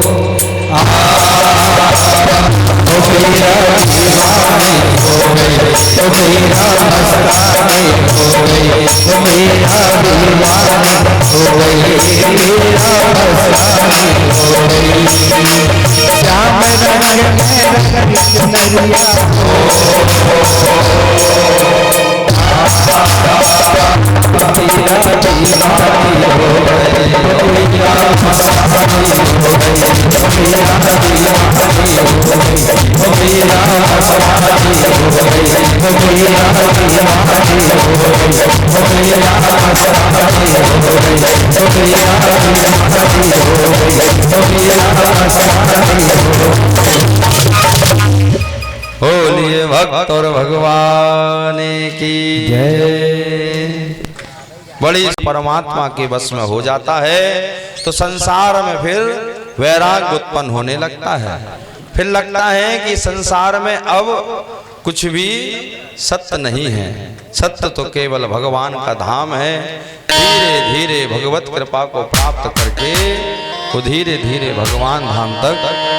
में नरिया बोलिए भक्त और भगवान की जय। बड़ी परमात्मा के बस में हो जाता है तो संसार में फिर वैराग्य उत्पन्न होने लगता है। फिर लगता है कि संसार में अब कुछ भी सत्य नहीं है, सत्य तो केवल भगवान का धाम है। धीरे धीरे भगवत कृपा को प्राप्त करके वो धीरे धीरे भगवान धाम तक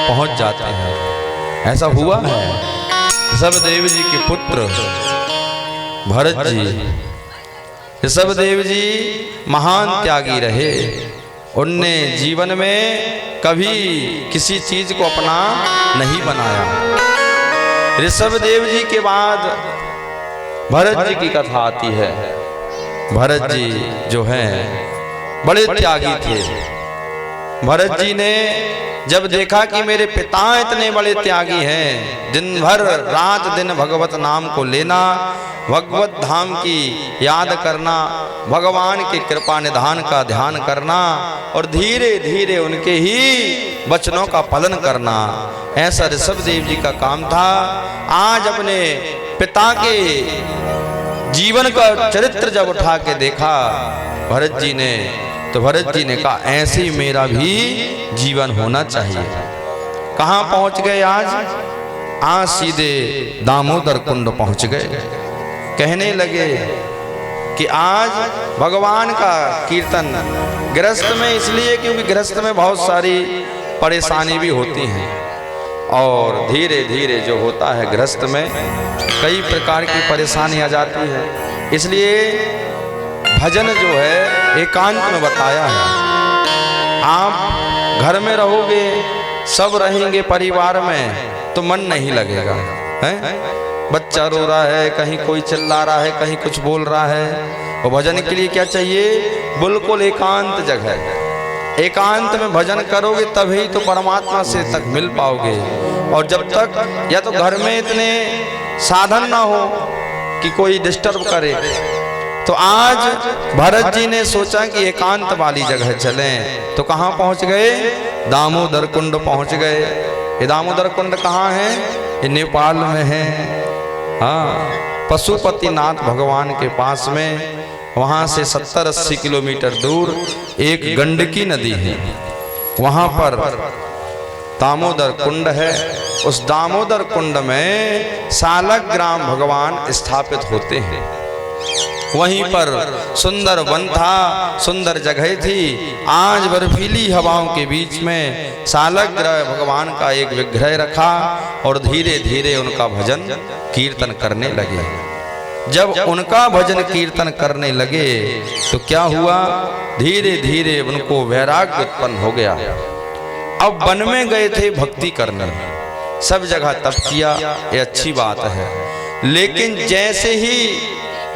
पहुंच जाते हैं। ऐसा हुआ है। ऋषभदेव जी के पुत्र भरत जी, ऋषभदेव जी महान त्यागी रहे। उनने जीवन में कभी किसी चीज को अपना नहीं बनाया। ऋषभदेव जी के बाद भरत जी की कथा आती है। भरत जी जो हैं बड़े त्यागी थे। भरत जी ने जब देखा कि मेरे पिता इतने बड़े त्यागी हैं, दिन भर रात दिन भगवत नाम को लेना, भगवत धाम की याद करना, भगवान की कृपा निधान का ध्यान करना और धीरे धीरे उनके ही वचनों का पालन करना, ऐसा ऋषभदेव जी का काम था। आज अपने पिता के जीवन का चरित्र जब उठा के देखा भरत जी ने, तो भरत जी ने कहा ऐसे ही मेरा भी जीवन होना चाहिए। कहाँ पहुंच गए आज सीधे दामोदर कुंड पहुंच गए। कहने लगे कि आज भगवान का कीर्तन गृहस्थ में, इसलिए क्योंकि गृहस्थ में बहुत सारी परेशानी भी होती हैं और धीरे धीरे जो होता है गृहस्थ में कई प्रकार की परेशानी आ जाती है। इसलिए भजन जो है एकांत में बताया है। आप घर में रहोगे, सब रहेंगे परिवार में तो मन नहीं लगेगा, है? बच्चा रो रहा है, कहीं कोई चिल्ला रहा है, कहीं कुछ बोल रहा है। और भजन के लिए क्या चाहिए? बिल्कुल एकांत जगह। एकांत में भजन करोगे तभी तो परमात्मा से तक मिल पाओगे। और जब तक या तो घर में इतने साधन ना हो कि कोई डिस्टर्ब करे, तो आज भरत जी ने सोचा कि एकांत वाली जगह चलें। तो कहाँ पहुँच गए? दामोदर कुंड पहुँच गए। ये दामोदर कुंड कहाँ है? ये नेपाल में है। हाँ, पशुपतिनाथ भगवान के पास में, वहाँ से 70-80 किलोमीटर दूर एक गंडकी नदी है, वहाँ पर दामोदर कुंड है। उस दामोदर कुंड में सालग्राम भगवान स्थापित होते हैं। वहीं पर सुंदर वन था, सुंदर जगह थी। आज बर्फीली हवाओं के बीच में सालग्राम भगवान का एक विग्रह रखा और धीरे धीरे उनका भजन कीर्तन करने लगे। जब उनका भजन कीर्तन करने लगे तो क्या हुआ? धीरे धीरे उनको वैराग्य उत्पन्न हो गया। अब वन में गए थे भक्ति करने, सब जगह तप किया, ये अच्छी बात है। लेकिन जैसे ही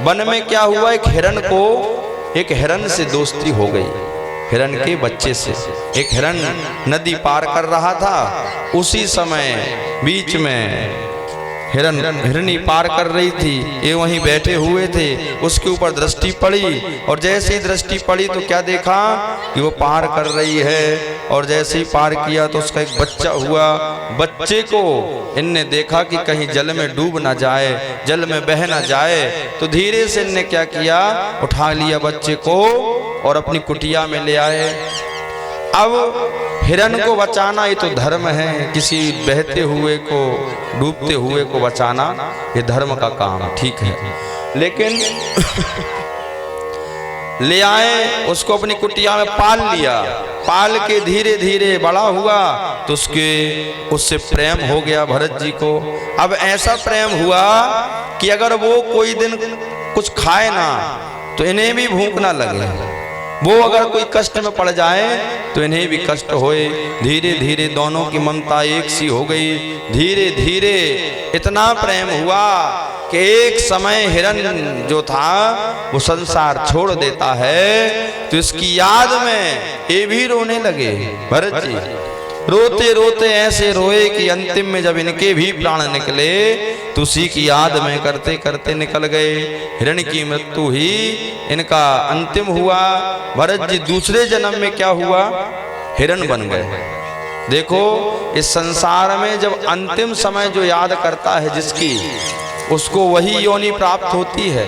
वन में क्या हुआ, एक हिरन से दोस्ती हो गई, हिरन के बच्चे से। एक हिरन नदी पार कर रहा था, उसी समय बीच में हिरनी पार कर रही थी, ये वहीं बैठे हुए थे। उसके ऊपर दृष्टि पड़ी और जैसे ही दृष्टि पड़ी तो क्या देखा कि वो पार कर रही है। और जैसे ही पार किया तो उसका एक बच्चा हुआ। बच्चे को इनने देखा कि कहीं जल में डूब ना जाए, जल में बह ना जाए, तो धीरे से इनने क्या किया, उठा लिया बच्चे को और अपनी कुटिया में ले आए। अब हिरन को बचाना ये तो धर्म है, किसी बहते हुए को, डूबते हुए को बचाना ये धर्म का काम, ठीक है। लेकिन ले आए, उसको अपनी कुटिया में पाल लिया। पाल के धीरे धीरे बड़ा हुआ तो उससे प्रेम हो गया भरत जी को। अब ऐसा प्रेम हुआ कि अगर वो कोई दिन कुछ खाए ना तो इन्हें भी भूख ना लगे। वो अगर कोई कष्ट में पड़ जाए तो इन्हें भी कष्ट होए। धीरे धीरे दोनों की ममता एक सी हो गई। धीरे धीरे इतना प्रेम हुआ कि एक समय हिरण जो था वो संसार छोड़ देता है, तो इसकी याद में ये भी रोने लगे। भरत जी रोते रोते ऐसे रोए कि अंतिम में जब इनके भी प्राण निकले तो उसी की याद में करते करते निकल गए। हिरण की मृत्यु ही इनका अंतिम हुआ। भरत जी दूसरे जन्म में क्या हुआ? हिरण बन गए। देखो इस संसार में जब अंतिम समय जो याद करता है जिसकी, उसको वही योनि प्राप्त होती है।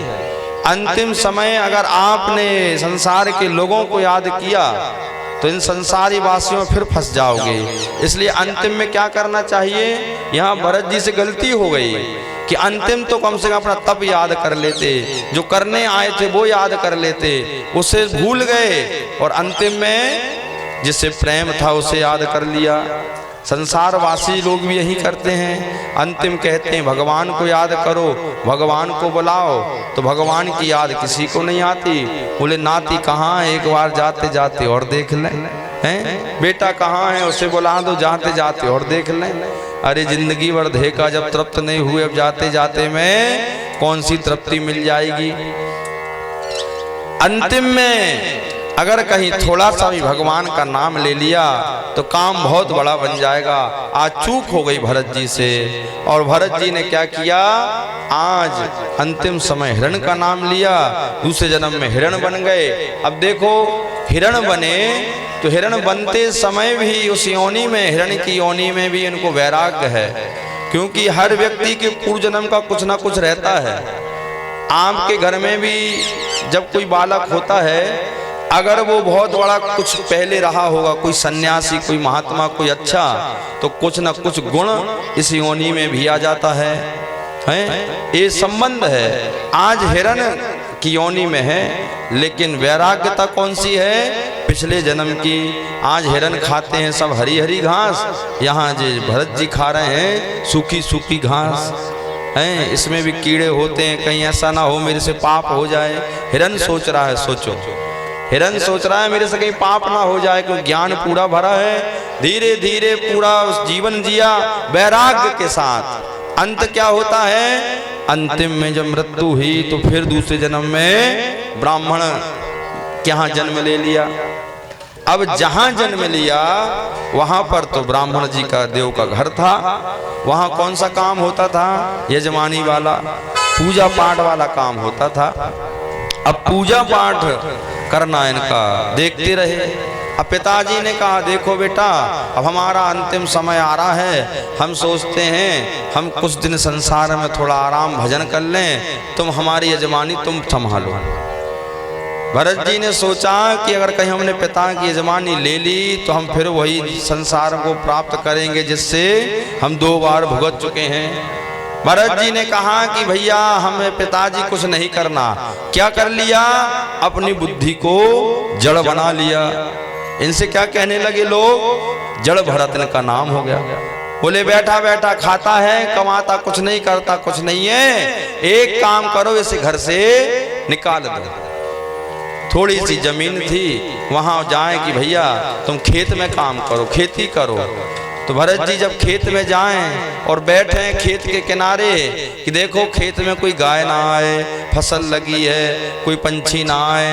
अंतिम समय अगर आपने संसार के लोगों को याद किया तो इन संसारी वासियों में फिर फंस जाओगे। इसलिए अंतिम में क्या करना चाहिए? यहाँ भरत जी से गलती हो गई कि अंतिम तो कम से कम अपना तप याद कर लेते, जो करने आए थे वो याद कर लेते, उसे भूल गए और अंतिम में जिससे प्रेम था उसे याद कर लिया। संसारवासी लोग भी यही करते हैं। अंतिम कहते हैं भगवान को याद करो, भगवान को बुलाओ, तो भगवान की याद किसी को नहीं आती। बोले नाती कहाँ है, एक बार जाते जाते और देख लें। हैं बेटा कहाँ है, उसे बुला दो, जाते जाते और देख लें। अरे जिंदगी भर देखा, जब तृप्त नहीं हुए अब जाते जाते में कौन सी तृप्ति मिल जाएगी। अंतिम में अगर कहीं थोड़ा सा भी भगवान का नाम ले लिया तो काम बहुत बड़ा बन जाएगा। आज चूक हो गई भरत जी से, और भरत जी ने क्या किया? आज अंतिम समय हिरण का नाम लिया, दूसरे जन्म में हिरण बन गए। अब देखो हिरण बने तो हिरण बनते समय भी उस योनि में, हिरण की योनि में भी इनको वैराग्य है, क्योंकि हर व्यक्ति के पूर्व जन्म का कुछ ना कुछ रहता है। आपके घर में भी जब कोई बालक होता है, अगर वो बहुत बड़ा कुछ पहले रहा होगा, कोई सन्यासी, कोई महात्मा, कोई अच्छा, तो कुछ न कुछ गुण इस योनि में भी आ जाता है। ये संबंध है। आज हिरण की योनि में है, लेकिन वैराग्यता कौन सी है? पिछले जन्म की। आज हिरण खाते हैं सब हरी हरी घास, यहाँ जो भरत जी खा रहे हैं सूखी सूखी घास हैं। इसमें भी कीड़े होते हैं, कहीं ऐसा ना हो मेरे से पाप हो जाए। हिरण सोच रहा है, सोचो, हिरण सोच रहा है मेरे से कहीं पाप ना हो जाए, क्योंकि ज्ञान पूरा भरा है। धीरे धीरे पूरा जीवन जिया वैराग्य के साथ। अंत क्या होता है? अंतिम में जब मृत्यु हुई तो फिर दूसरे जन्म में ब्राह्मण के यहाँ जन्म ले लिया। अब जहाँ जन्म लिया वहाँ पर तो ब्राह्मण जी का देव का घर था। वहाँ कौन सा काम होता था? यजमानी वाला, पूजा पाठ वाला काम होता था। अब पूजा पाठ करना इनका देखते रहे। अब पिताजी ने कहा देखो बेटा, अब हमारा अंतिम समय आ रहा है, हम सोचते हैं हम कुछ दिन संसार में थोड़ा आराम भजन कर लें, तुम हमारी यजमानी तुम संभालो। भरत जी ने सोचा कि अगर कहीं हमने पिता की यजमानी ले ली तो हम फिर वही संसार को प्राप्त करेंगे जिससे हम 2 बार भुगत चुके हैं। भरत जी ने कहा कि भैया हमें पिताजी कुछ नहीं करना। क्या कर लिया? अपनी बुद्धि को जड़ बना लिया। इनसे क्या कहने लगे लोग? जड़ भरत इनका नाम हो गया। बोले बैठा बैठा खाता है, कमाता कुछ नहीं, करता कुछ नहीं है। एक काम करो, इसे घर से निकाल दो। थोड़ी सी जमीन थी, वहां जाए कि भैया तुम खेत में काम करो, खेती करो। तो भरत जी जब खेत में जाएं और बैठे खेत के किनारे कि देखो खेत में कोई गाय ना आए, फसल लगी है, कोई पंछी ना आए,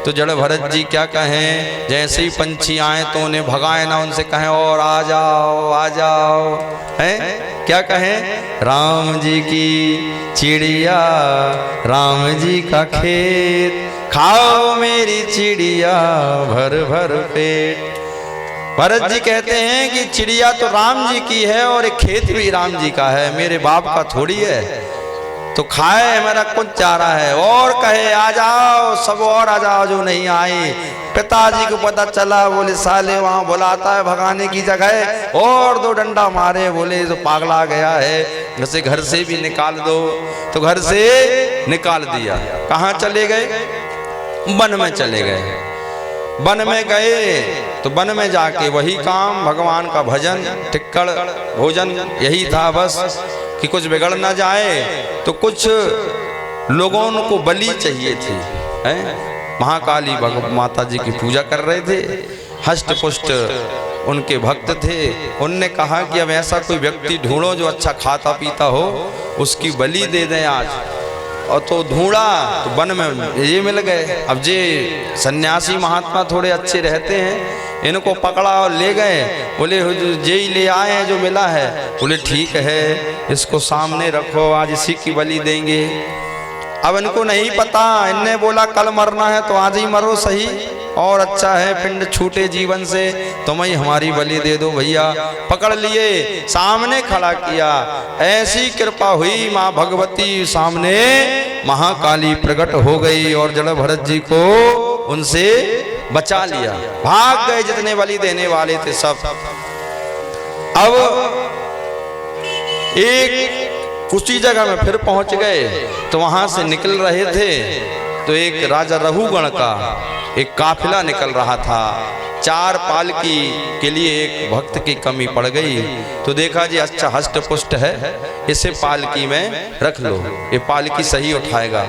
तो जड़ भरत जी क्या कहें? जैसे ही पंछी आए तो उन्हें भगाए ना, उनसे कहें और आ जाओ आ जाओ। हैं क्या कहें? राम जी की चिड़िया, राम जी का खेत, खाओ मेरी चिड़िया भर भर पेट। भरत जी कहते हैं कि चिड़िया तो राम जी की है और एक खेत भी राम जी का है, मेरे बाप का थोड़ी है। तो खाए मेरा कुछ चाह रहा है, और कहे आ जाओ, सब और आ जाओ जो नहीं आई। पिताजी को पता चला, बोले साले वहां बुलाता है भगाने की जगह, और 2 डंडा मारे। बोले तो पागला गया है, जैसे घर से भी निकाल दो। तो घर से निकाल दिया। कहाँ चले गए? वन में चले गए। वन में गए तो वन में जाके वही काम, भगवान का भजन, टिक्कड़ भोजन, यही था बस कि कुछ बिगड़ ना जाए। तो कुछ लोगों को बलि चाहिए थी, हैं? महाकाली माता जी की पूजा कर रहे थे। हष्ट पुष्ट उनके भक्त थे। उनने कहा कि अब ऐसा कोई व्यक्ति ढूंढो जो अच्छा खाता पीता हो, उसकी बलि दे दें आज। और तो ढूंढा तो वन में ये मिल गए। अब जे सन्यासी महात्मा थोड़े अच्छे रहते हैं, इनको पकड़ा और ले गए। बोले जे ही ले आए हैं जो मिला है। बोले ठीक है, इसको सामने रखो, आज इसी की बलि देंगे। अब इनको नहीं पता, इनने बोला कल मरना है तो आज ही मरो सही, और अच्छा है पिंड छूटे जीवन से, तुम ही हमारी बलि दे दो भैया। पकड़ लिए, सामने खड़ा किया। ऐसी कृपा हुई माँ भगवती सामने महाकाली प्रकट हो गई और जड़ भरत जी को उनसे बचा लिया। भाग गए जितने बलि देने वाले थे सब। अब एक उसी जगह में फिर पहुंच गए तो वहां से निकल रहे थे तो एक राजा रहुगण का एक काफिला निकल रहा था। 4 पालकी के लिए एक भक्त की कमी पड़ गई तो देखा जी अच्छा हष्ट पुष्ट है, इसे पालकी में रख लो, ये पालकी सही उठाएगा।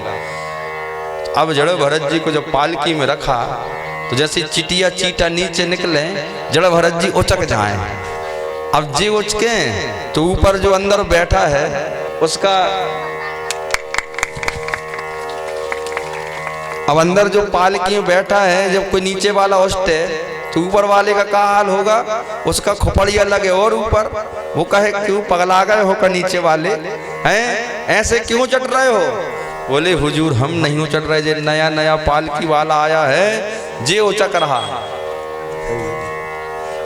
अब जड़ भरत जी को जब पालकी में रखा तो जैसे चिटिया चीटा नीचे निकले, जड़ भरत जी उचक जाए। अब जी उचके तो ऊपर जो अंदर बैठा है उसका, अब अंदर जो पालकी में बैठा है, जब कोई नीचे वाला उठे तो ऊपर वाले का क्या हाल होगा, उसका खोपड़िया लगे और ऊपर। वो कहे क्यों पगला गए हो का नीचे वाले हैं, ऐसे क्यों चढ़ रहे हो? बोले हुजूर हम नहीं चढ़ रहे, जे नया नया पालकी वाला आया है जे उचक रहा है।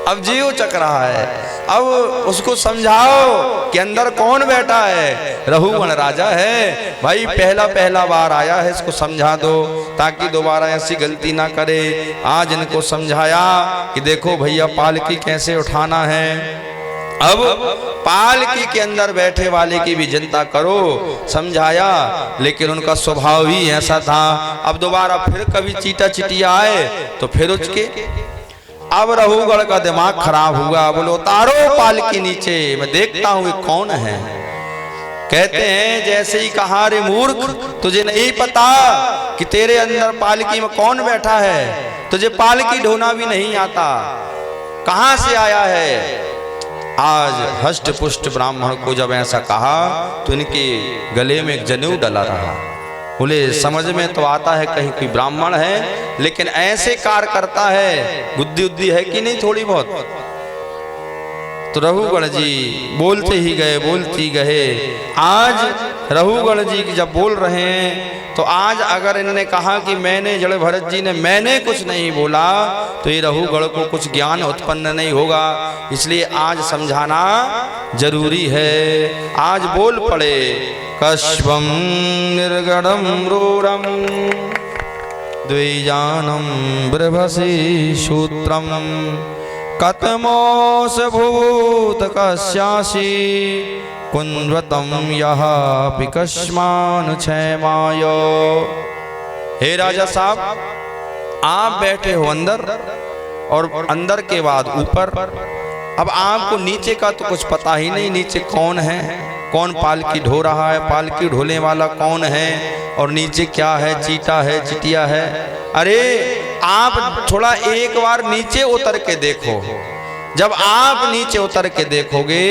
अब जे उचक रहा है, अब उसको समझाओ कि अंदर कौन बैठा है। रहुगण राजा है भाई, पहला पहला बार आया है, इसको समझा दो ताकि दोबारा ऐसी गलती ना करे। आज इनको समझाया कि देखो भैया पालकी कैसे उठाना है। अब पालकी के अंदर बैठे वाले की भी चिंता करो, समझाया, लेकिन उनका स्वभाव ही ऐसा था। अब दोबारा फिर कभी चीटा चिटिया आए तो फिर उसके, अब रहुगण का दिमाग खराब हुआ। बोलो उतारो पालकी नीचे, मैं देखता हूं कौन है। कहते हैं जैसे ही कहा रे मूर्ख, तुझे नहीं पता कि तेरे अंदर पालकी में कौन बैठा है, तुझे पालकी ढोना भी नहीं आता, कहां से आया है। आज हष्ट पुष्ट ब्राह्मण को जब ऐसा कहा तो इनके गले में एक जनेऊ डला रहा। बोले समझ में तो आता है कहीं कोई ब्राह्मण है, लेकिन ऐसे कार्य करता है, बुद्धि उद्धि है कि नहीं थोड़ी बहुत। तो रहुगण जी बोलते ही गए, बोलते ही गए। आज रहुगण जी जब बोल रहे हैं तो आज अगर इन्होंने कहा कि मैंने, जड़ भरत जी ने मैंने कुछ नहीं बोला, तो ये रहुगण को कुछ ज्ञान उत्पन्न नहीं होगा। इसलिए आज समझाना जरूरी है। आज बोल पड़े कश्वम निर्गणम रूरम द्विजानम बृभसी सूत्रम कतमोस भूत कस्यासी कुंवतम यह पिकस्मान क्षमायो। हे राजा साहब, आप बैठे हो अंदर और अंदर के बाद ऊपर। अब आपको नीचे का तो कुछ पता ही नहीं, नीचे कौन है, कौन पालकी ढो रहा है, पालकी ढोने वाला कौन है, और नीचे क्या है, चीटा है, चिटिया है। अरे आप थोड़ा एक बार नीचे उतर के देखो। जब आप नीचे उतर के देखोगे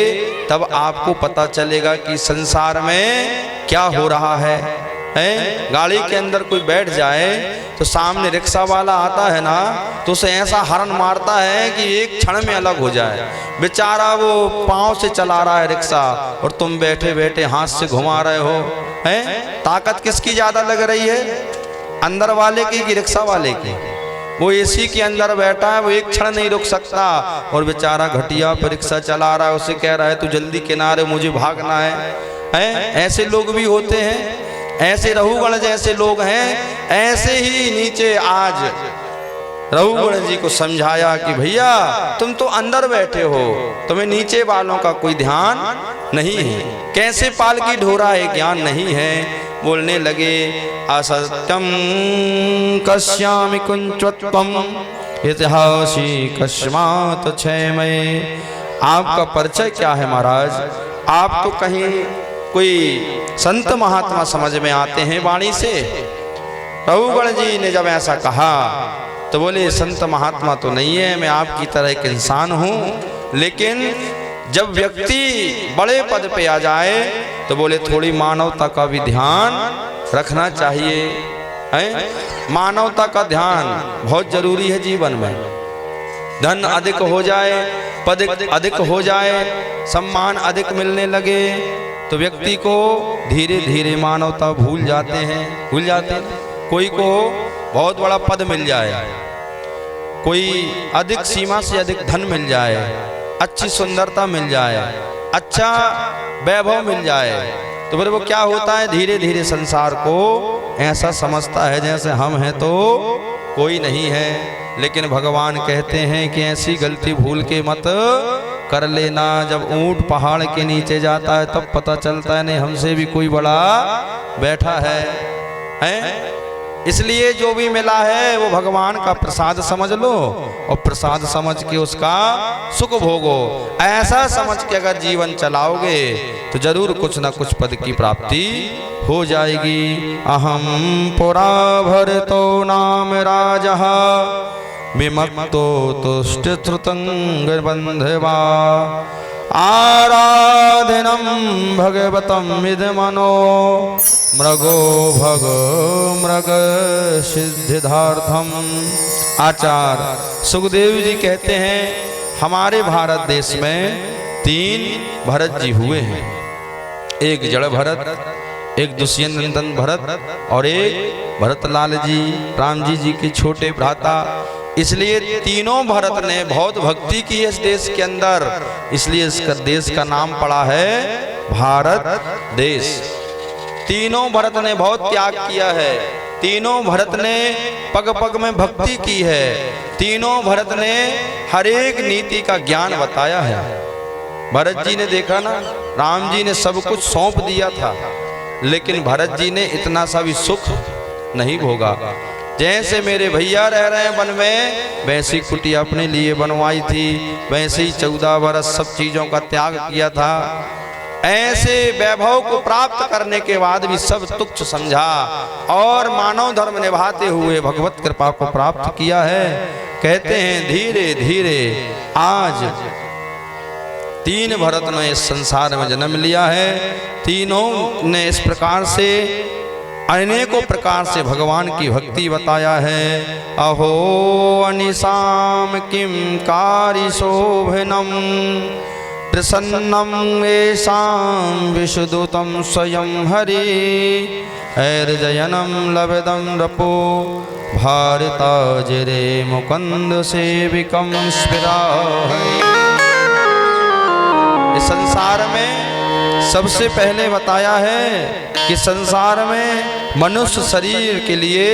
तब आपको पता चलेगा कि संसार में क्या हो रहा है। गाड़ी के अंदर कोई बैठ जाए तो सामने रिक्शा वाला आता है ना, तो उसे ऐसा हॉर्न मारता है कि एक क्षण में अलग हो जाए। बेचारा वो पाँव से चला रहा है रिक्शा और तुम बैठे बैठे हाथ से घुमा रहे हो। हैं, ताकत किसकी ज्यादा लग रही है, अंदर वाले की कि रिक्शा वाले की? वो एसी के अंदर बैठा है, वो एक क्षण नहीं रुक सकता, और बेचारा घटिया पर रिक्शा चला रहा है, उसे कह रहा है तू जल्दी किनारे, मुझे भागना है। ऐसे लोग भी होते हैं, ऐसे रहुगण जैसे लोग हैं। ऐसे ही नीचे आज रहुगण जी को समझाया कि भैया तुम तो अंदर बैठे हो, तुम्हें नीचे वालों का कोई ध्यान नहीं है, कैसे पालकी ढो रहा है ज्ञान नहीं है। बोलने लगे असत्यम कश्यामि कुंचत्वम इतिहासी कस्मात् क्षयमय। आपका परिचय क्या है महाराज? आप तो कहीं कोई संत महात्मा समझ में आते हैं वाणी से, रघुगण जी ने जब ऐसा कहा तो बोले संत महात्मा तो नहीं है, मैं आपकी तरह एक इंसान हूँ, लेकिन जब व्यक्ति बड़े पद पे आ जाए तो बोले थोड़ी मानवता का भी ध्यान रखना चाहिए। हैं? मानवता का ध्यान बहुत जरूरी है जीवन में। धन अधिक हो जाए, पद अधिक हो जाए, सम्मान अधिक मिलने लगे तो व्यक्ति को धीरे धीरे मानवता भूल जाते हैं। कोई को बहुत बड़ा पद मिल जाए, कोई अधिक सीमा से अधिक धन मिल जाए, अच्छी सुंदरता मिल जाए, अच्छा वैभव मिल जाए तो फिर वो क्या होता है, धीरे धीरे संसार को ऐसा समझता है जैसे हम हैं तो कोई नहीं है। लेकिन भगवान कहते हैं कि ऐसी गलती भूल के मत कर लेना। जब ऊंट पहाड़ के नीचे जाता है तब पता चलता है नहीं हमसे भी कोई बड़ा बैठा है। इसलिए जो भी मिला है वो भगवान का प्रसाद समझ लो और प्रसाद समझ के उसका सुख भोगो। ऐसा समझ के अगर जीवन चलाओगे तो जरूर कुछ ना कुछ पद की प्राप्ति हो जाएगी। अहम पुरा भरतो नाम राजः विमक्तो तुष्ट श्रुतंग बंधवा आराधनम भगवतम विदमनो मृगो भग मृग सिद्धिदार्थम। आचार्य सुखदेव जी कहते हैं हमारे भारत देश में 3 भरत जी हुए हैं, एक जड़ भरत, एक दुष्यंत नंदन भरत और एक भरतलाल जी, राम जी के छोटे भ्राता। इसलिए तीनों भरत ने बहुत भक्ति की इस देश के अंदर, इसलिए इसका देश का नाम पड़ा है भारत देश। तीनों भरत ने बहुत त्याग किया है, तीनों भरत ने पग पग में भक्ति की है, तीनों भरत ने हर एक नीति का ज्ञान बताया है। भरत जी ने देखा ना, राम जी ने सब कुछ सौंप दिया था लेकिन भरत जी ने इतना सा भी सुख नहीं भोगा। जैसे मेरे भैया रह रहे हैं वन में, वैसी कुटिया अपने लिए बनवाई थी, वैसे ही 14 बरस सब चीजों का त्याग किया था। ऐसे वैभव को प्राप्त करने के बाद भी सब तुच्छ समझा और मानव धर्म निभाते हुए भगवत कृपा को प्राप्त किया है। कहते हैं धीरे धीरे आज 3 भरत ने इस संसार में जन्म लिया है। तीनों ने इस प्रकार से अनेकों प्रकार से भगवान की भक्ति बताया है। अहो अनिशाम किम कारी शोभनम प्रसन्नम येषां विशुदुतं स्वयं हरि ऐर्जयनं लभदं रपो भारताजरे मुकुंद सेविकं स्फिराहि। इस संसार में सबसे पहले बताया है कि संसार में मनुष्य शरीर के लिए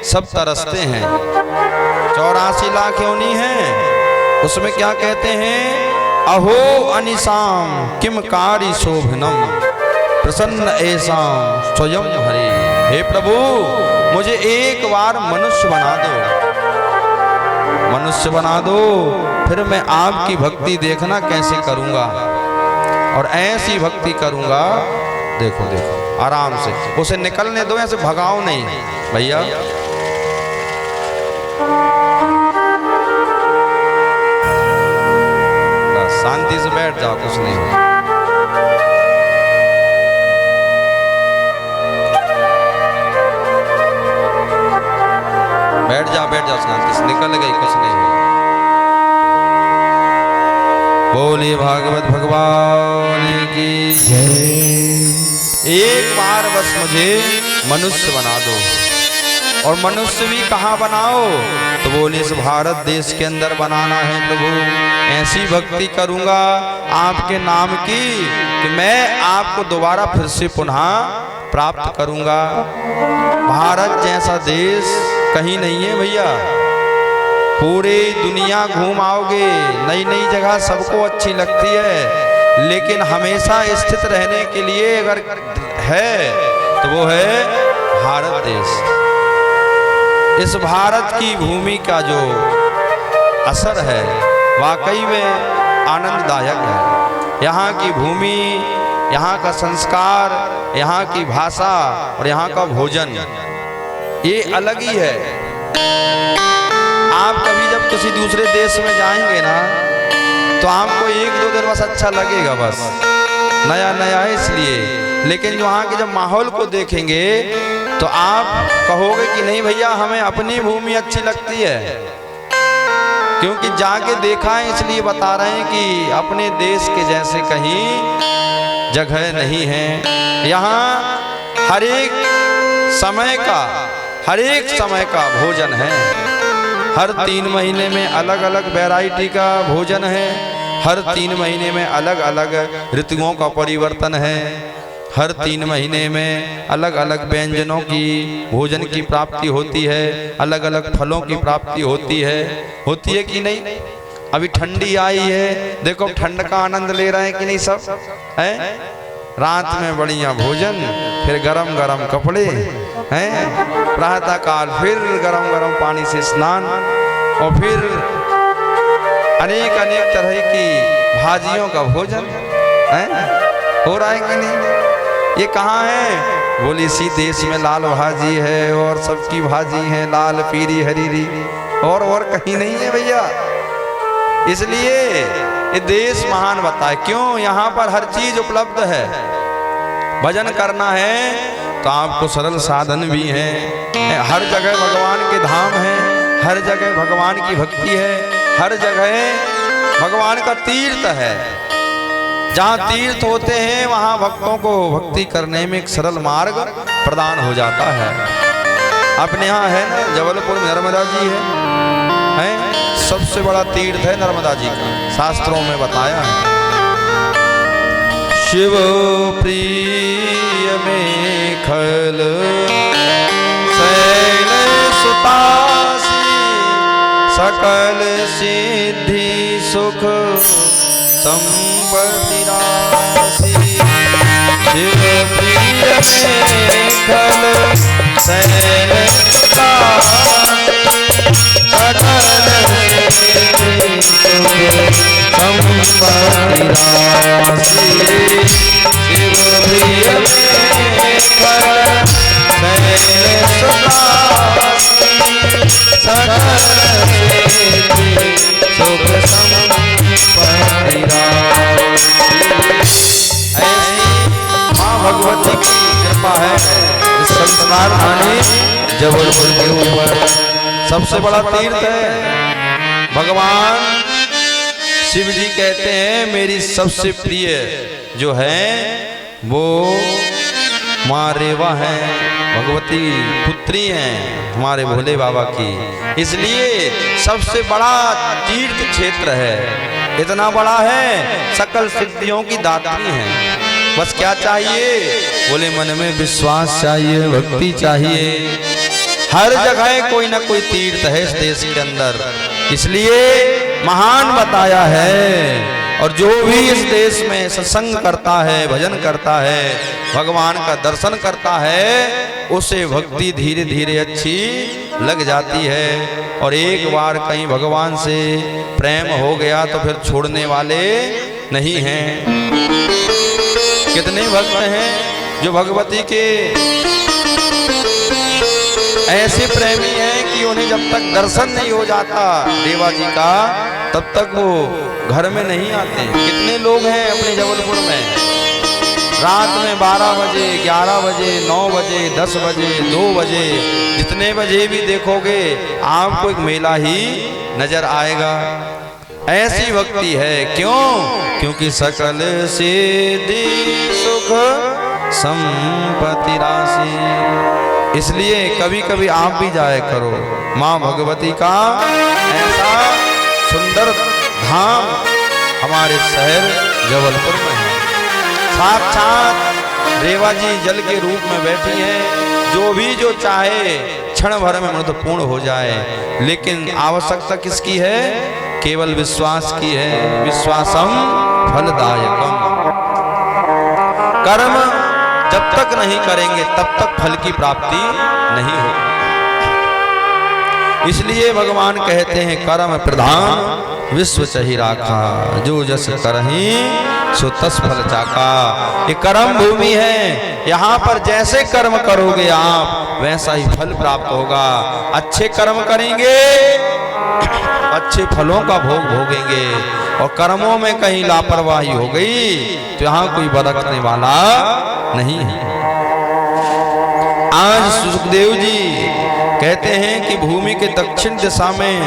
सब तरसते हैं। 84 लाख योनि हैं, उसमें क्या कहते हैं, अहो अनिशाम किम कारी शोभनम प्रसन्न ऐसाम स्वयं हरि। हे प्रभु मुझे एक बार मनुष्य बना दो, मनुष्य बना दो, फिर मैं आपकी भक्ति देखना कैसे करूंगा और ऐसी भक्ति करूंगा। देखो देखो आराम से उसे निकलने दो, ऐसे भगाओ नहीं भैया। शांति से बैठ जाओ, कुछ नहीं हो। बैठ जाओ शांति से, निकल गई, कुछ नहीं हो। बोले भागवत भगवान की जय। एक बार बस मुझे मनुष्य बना दो। और मनुष्य भी कहाँ बनाओ, तो बोले इस भारत देश के अंदर बनाना है प्रभु। ऐसी भक्ति करूंगा आपके नाम की कि मैं आपको दोबारा फिर से पुनः प्राप्त करूंगा। भारत जैसा देश कहीं नहीं है भैया। पूरी दुनिया घूम आओगे, नई नई जगह सबको अच्छी लगती है, लेकिन हमेशा स्थित रहने के लिए अगर है तो वो है भारत देश। इस भारत की भूमि का जो असर है वाकई में आनंददायक है। यहाँ की भूमि, यहाँ का संस्कार, यहाँ की भाषा और यहाँ का भोजन ये अलग ही है। आप कभी जब किसी दूसरे देश में जाएंगे ना तो आपको 1-2 दिन बस अच्छा लगेगा, बस नया नया है इसलिए। लेकिन वहाँ के जब माहौल को देखेंगे तो आप कहोगे कि नहीं भैया हमें अपनी भूमि अच्छी लगती है, क्योंकि जाके देखा है इसलिए बता रहे हैं कि अपने देश के जैसे कहीं जगह नहीं है। यहाँ हर एक समय का भोजन है। हर 3 महीने में अलग अलग वैरायटी का भोजन है। हर 3 महीने में अलग अलग ऋतुओं का परिवर्तन है। हर 3 महीने में अलग अलग व्यंजनों की भोजन की प्राप्ति होती है। अलग अलग फलों की प्राप्ति होती है कि नहीं। अभी ठंडी आई है, देखो ठंड का आनंद ले रहे हैं कि नहीं सब हैं। रात में बढ़िया भोजन, फिर गरम गरम कपड़े हैं, प्रातः काल फिर गरम गरम पानी से स्नान, और फिर अनेक अनेक तरह की भाजियों का भोजन है। हो रहा है कि नहीं। ये कहाँ है? बोली इसी देश में लाल भाजी है और सबकी भाजी है लाल पीली हरीरी, और कहीं नहीं है भैया। इसलिए ये देश महान बताए क्यों, यहाँ पर हर चीज उपलब्ध है। भजन करना है तो आपको सरल साधन भी है। हर जगह भगवान के धाम है, हर जगह भगवान की भक्ति है, हर जगह भगवान का तीर्थ है। जहाँ तीर्थ होते हैं वहाँ भक्तों को भक्ति करने में एक सरल मार्ग प्रदान हो जाता है। अपने यहाँ है ना जबलपुर में नर्मदा जी है, सबसे बड़ा तीर्थ है नर्मदा जी का, शास्त्रों में बताया है। शिव प्रिय में खल शैल सुतासी, सकल सिद्धि सुख संपत्ति राशि। शिव प्रिय में खल शैल सुतासी, सकल सिद्धि सुख संपत्ति राशि। शिव प्रिय में खल शैल सुतासी, सकल सिद्धि सुख संपत्ति राशि। ऐसी माँ भगवती की कृपा है इस संसार में जबलपुर के ऊपर। सबसे बड़ा तीर्थ है। भगवान शिव जी कहते हैं मेरी सबसे प्रिय जो है वो माँ रेवा है, भगवती पुत्री हैं हमारे भोले बाबा की। इसलिए सबसे बड़ा तीर्थ क्षेत्र है। इतना बड़ा है सकल सिद्धियों की दात्री है। बस क्या चाहिए? बोले मन में विश्वास चाहिए, भक्ति चाहिए। हर जगह कोई ना कोई तीर्थ है इस देश के अंदर, इसलिए महान बताया है। और जो भी इस देश में सत्संग करता है, भजन करता है, भगवान का दर्शन करता है, उसे भक्ति धीरे धीरे अच्छी लग जाती है। और एक बार कहीं भगवान से प्रेम हो गया तो फिर छोड़ने वाले नहीं हैं। कितने भक्त हैं जो भगवती के ऐसे प्रेमी हैं कि उन्हें जब तक दर्शन नहीं हो जाता देवा जी का तब तक वो घर में नहीं आते। कितने लोग हैं अपने जबलपुर में रात में 12 बजे, 11 बजे, 9 बजे, 10 बजे, 2 बजे, जितने बजे भी देखोगे आपको एक मेला ही नजर आएगा। ऐसी भक्ति है। क्यों? क्योंकि सकल सिद्धि सुख संपत्ति राशि। इसलिए कभी कभी आप भी जाया करो। माँ भगवती का ऐसा सुंदर धाम हमारे शहर जबलपुर में है। साक्षात रेवा जी जल के रूप में बैठी हैं। जो चाहे क्षण भर में मृत पूर्ण हो जाए, लेकिन आवश्यकता किसकी है? केवल विश्वास की है। विश्वासम फलदायकम। कर्म जब तक नहीं करेंगे तब तक फल की प्राप्ति नहीं होगी। इसलिए भगवान कहते हैं कर्म प्रधान विश्व चही राखा, जो जस करही सो तस फल चाका। ये कर्म भूमि है, यहाँ पर जैसे कर्म करोगे आप वैसा ही फल प्राप्त होगा। अच्छे कर्म करेंगे अच्छे फलों का भोग भोगेंगे, और कर्मों में कहीं लापरवाही हो गई तो यहाँ कोई बरकने वाला नहीं है। आज सुखदेव जी कहते हैं कि भूमि के दक्षिण दिशा में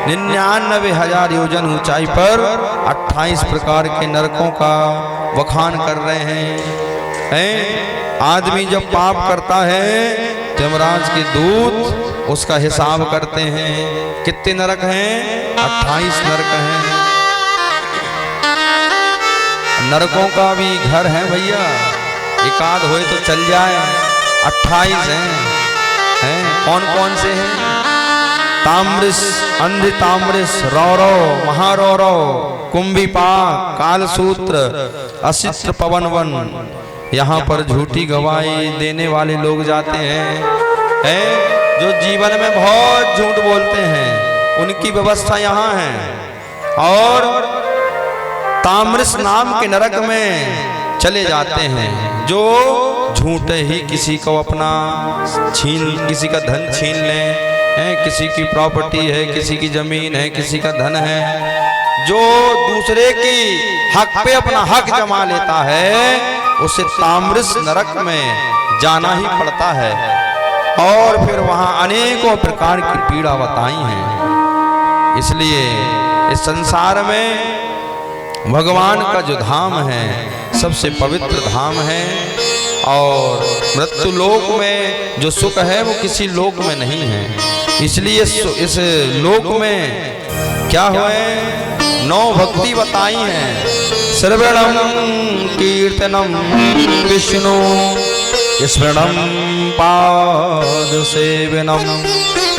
99,000 योजन ऊंचाई पर 28 प्रकार के नरकों का बखान कर रहे हैं। आदमी जब पाप करता है यमराज के दूत उसका हिसाब करते हैं, कितने नरक हैं? 28 नरक हैं। नरकों का भी घर है भैया, एकाध होए तो चल जाए, 28 हैं। कौन कौन से हैं? ताम्रिस, अंध ताम्रिस, रौरव, महारौरव, कुंभीपाक, कालसूत्र, असित्र, पवनवन। यहाँ पर झूठी गवाही देने वाले लोग जाते हैं जो जीवन में बहुत झूठ बोलते हैं, उनकी व्यवस्था यहाँ है। और ताम्रिस नाम के नरक में चले जाते हैं जो झूठे ही किसी को अपना किसी का धन छीन लें, किसी की प्रॉपर्टी है, किसी की जमीन है, किसी का धन है, जो दूसरे की हक पे अपना हक जमा लेता है उसे ताम्रिस नरक में जाना ही पड़ता है। और फिर वहां अनेकों प्रकार की पीड़ा बताई हैं। इसलिए इस संसार में भगवान का जो धाम है सबसे पवित्र धाम है, और मृत्यु लोक में जो सुख है वो किसी लोक में नहीं है। इसलिए इस लोक में क्या हुए 9 भक्ति बताई हैं। श्रवणम कीर्तनम विष्णु, स्मरणम पाद सेवनम,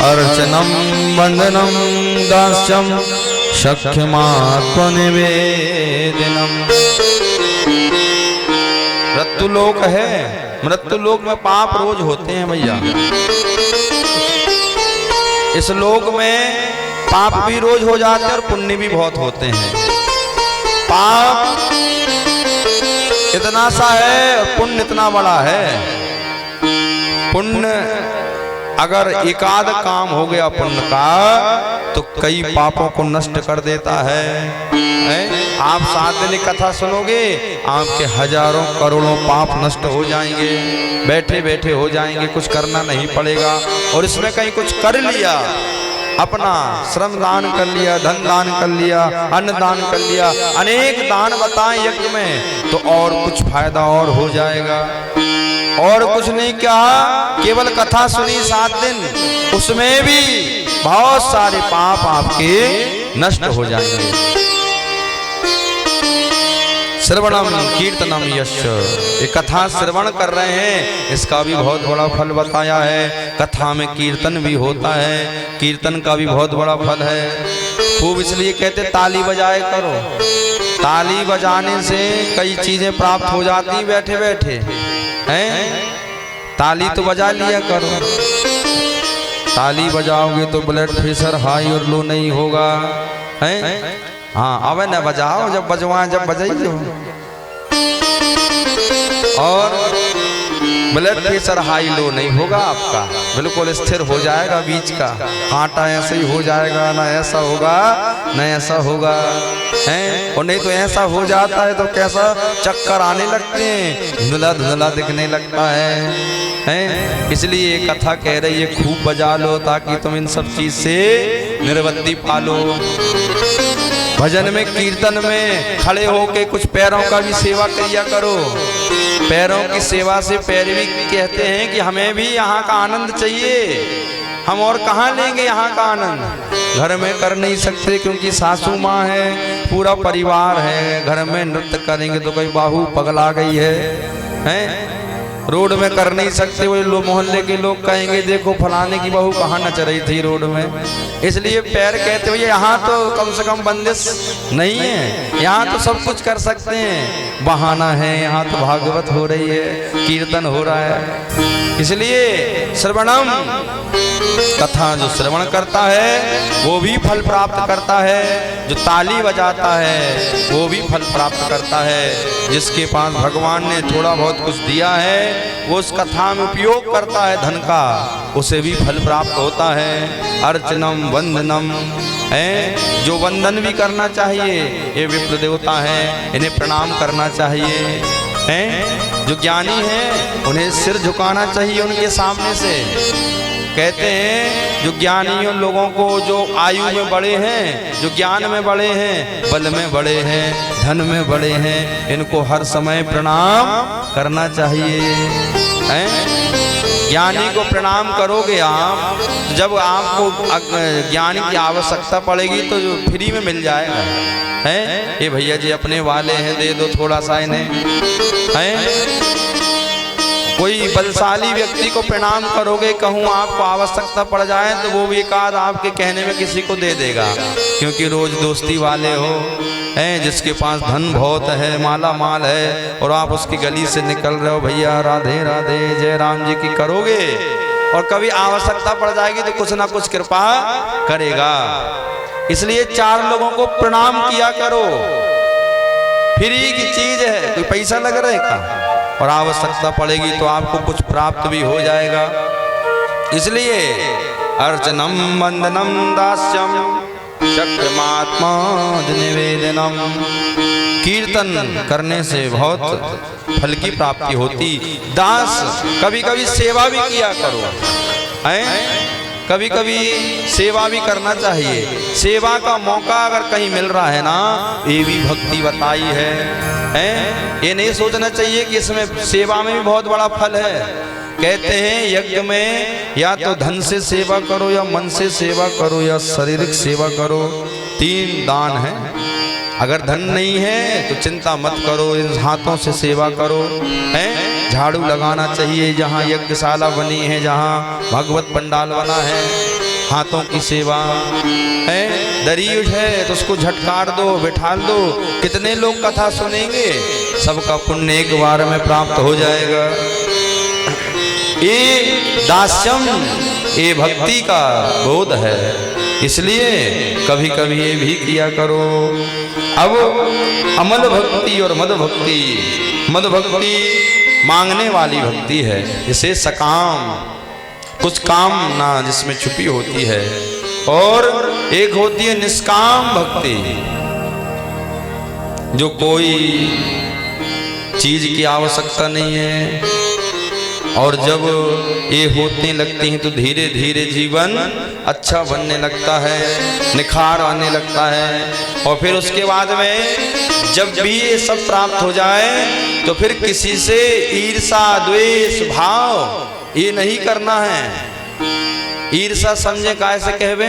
अर्चनम वंदनम दास्यम, सख्यमात्म निवेदनम। मृत्यु लोक है, मृत्यु लोक में पाप रोज होते हैं भैया। इस लोक में पाप भी रोज हो जाते हैं और पुण्य भी बहुत होते हैं। पाप इतना सा है और पुण्य इतना बड़ा है। पुण्य अगर एकाध काम हो गया पुण्य का तो कई पापों को नष्ट कर देता है। आप 7 दिन कथा सुनोगे आपके हजारों करोड़ों पाप नष्ट हो जाएंगे, बैठे बैठे हो जाएंगे, कुछ करना नहीं पड़ेगा। और इसमें कहीं कुछ कर लिया, अपना श्रम दान कर लिया, धन दान कर लिया, अन्न दान कर लिया, अनेक दान बताएं यज्ञ में, तो और कुछ फायदा और हो जाएगा। और कुछ नहीं, क्या केवल कथा सुनी 7 दिन, उसमें भी बहुत सारे पाप आपके नष्ट हो जाएंगे। श्रवणम कीर्तनम यश, ये कथा श्रवण कर रहे हैं, इसका भी बहुत बड़ा फल बताया है। कथा में कीर्तन भी होता है, कीर्तन का भी बहुत बड़ा फल है। खूब इसलिए कहते ताली बजाए करो, ताली बजाने से कई चीजें प्राप्त हो जाती बैठे बैठे हैं। ताली तो बजा लिया करो, ताली बजाओगे तो ब्लड प्रेशर हाई और लो नहीं होगा, हैं? हाँ, अब न बजाओ, जब बजवाए जब बजाइए, और ब्लड प्रेशर हाई लो नहीं होगा आपका, बिल्कुल स्थिर हो जाएगा। बीच का कांटा ऐसे ही हो जाएगा, ना ऐसा होगा ना ऐसा होगा, हैं? और नहीं तो ऐसा हो जाता है तो कैसा चक्कर आने लगते हैं, धुंधला धुंधला दिखने लगता है। इसलिए कथा कह रही है खूब बजा लो ताकि तुम इन सब चीज से निवृत्ति पालो। भजन में कीर्तन में खड़े होके कुछ पैरों का भी सेवा किया करो। पैरों की सेवा से पैर भी कहते हैं कि हमें भी यहाँ का आनंद चाहिए, हम और कहाँ लेंगे यहाँ का आनंद। घर में कर नहीं सकते क्योंकि सासू माँ है, पूरा परिवार है, घर में नृत्य करेंगे तो कोई बाहू पगला गई है, हैं? रोड में कर नहीं सकते, वो लोग मोहल्ले के लोग कहेंगे देखो फलाने की बहू कहाँ नच रही थी रोड में। इसलिए पैर कहते हुए यहाँ तो कम से कम बंदिश नहीं है, यहाँ तो सब कुछ कर सकते हैं। बहाना है, यहाँ तो भागवत हो रही है, कीर्तन हो रहा है। इसलिए श्रवणम, कथा जो श्रवण करता है वो भी फल प्राप्त करता है, जो ताली बजाता है वो भी फल प्राप्त करता है। जिसके पास भगवान ने थोड़ा बहुत कुछ दिया है वो उस कथा में उपयोग करता है धन का, उसे भी फल प्राप्त होता है। अर्चनम वंदनम है, जो वंदन भी करना चाहिए, ये विप्र देवता है, इन्हें प्रणाम करना चाहिए। हैं जो ज्ञानी हैं उन्हें सिर झुकाना चाहिए उनके सामने से। कहते हैं जो ज्ञानी लोगों को, जो आयु में बड़े हैं, जो ज्ञान में बड़े हैं, बल में बड़े हैं, धन में बड़े हैं, इनको हर समय प्रणाम करना चाहिए। हैं ज्ञानी को प्रणाम करोगे आप, जब आपको ज्ञान की आवश्यकता पड़ेगी तो जो फ्री में मिल जाएगा। हैं ये भैया जी अपने वाले हैं, दे दो थोड़ा सा इन्हें। हैं कोई बलशाली व्यक्ति को प्रणाम करोगे, कहूँ आपको आवश्यकता पड़ जाए तो वो भी एक आध आपके कहने में किसी को दे देगा, क्योंकि रोज दोस्ती वाले हो। हैं जिसके पास धन बहुत है, माला माल है, और आप उसकी गली से निकल रहे हो, भैया राधे राधे जय राम जी की करोगे, और कभी आवश्यकता पड़ जाएगी तो कुछ ना कुछ कृपा करेगा। इसलिए चार लोगों को प्रणाम किया करो, फ्री की चीज है, कोई पैसा लग रहेगा, और आवश्यकता पड़ेगी तो आपको कुछ प्राप्त भी हो जाएगा। इसलिए अर्चनम वंदनम दास्यम शक्रमात्मा निवेदनम, कीर्तन करने से बहुत फल की प्राप्ति होती। दास कभी कभी सेवा भी किया करो, हैं कभी कभी सेवा भी करना चाहिए। सेवा का मौका अगर कहीं मिल रहा है ना, ये भी भक्ति बताई है। हैं ये नहीं सोचना चाहिए कि इसमें सेवा में भी बहुत बड़ा फल है। कहते हैं यज्ञ में या तो धन से सेवा करो, या मन से सेवा करो, या शारीरिक सेवा करो, 3 दान है। अगर धन नहीं है तो चिंता मत करो, इन हाथों से सेवा करो। हैं झाड़ू लगाना चाहिए जहाँ यज्ञशाला बनी है, जहाँ भगवत पंडाल बना है, हाथों की सेवा है। दरीज है तो उसको झटकार दो, बिठाल दो, कितने लोग कथा सुनेंगे, सबका पुण्य एक बार में प्राप्त हो जाएगा। ये दास्यम, ये भक्ति का बोध है, इसलिए कभी कभी ये भी किया करो। अब अमद भक्ति और मद भक्ति, मद भक्ति मांगने वाली भक्ति है, इसे सकाम, कुछ काम ना जिसमें छुपी होती है, और एक होती है निष्काम भक्ति, जो कोई चीज की आवश्यकता नहीं है, और जब ये होने लगती हैं तो धीरे धीरे जीवन अच्छा बनने लगता है, निखार आने लगता है। और फिर उसके बाद में जब भी ये सब प्राप्त हो जाए तो फिर किसी से ईर्षा द्वेष भाव ये नहीं करना है। ईर्षा समझे कैसे कहवे,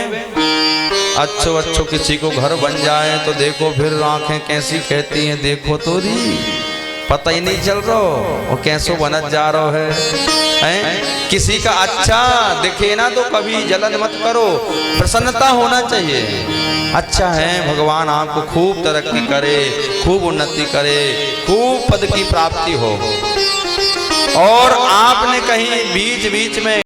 अच्छो अच्छो किसी को घर बन जाए तो देखो फिर आंखें कैसी कहती हैं, देखो तो री पता ही नहीं चल रहा वो कैसो बनत जा रहा है। किसी का अच्छा दिखे ना तो कभी जलन मत करो, प्रसन्नता होना चाहिए। अच्छा है, भगवान आपको खूब तरक्की करे, खूब उन्नति करे, खूब पद की प्राप्ति हो। और आपने कहीं बीच बीच में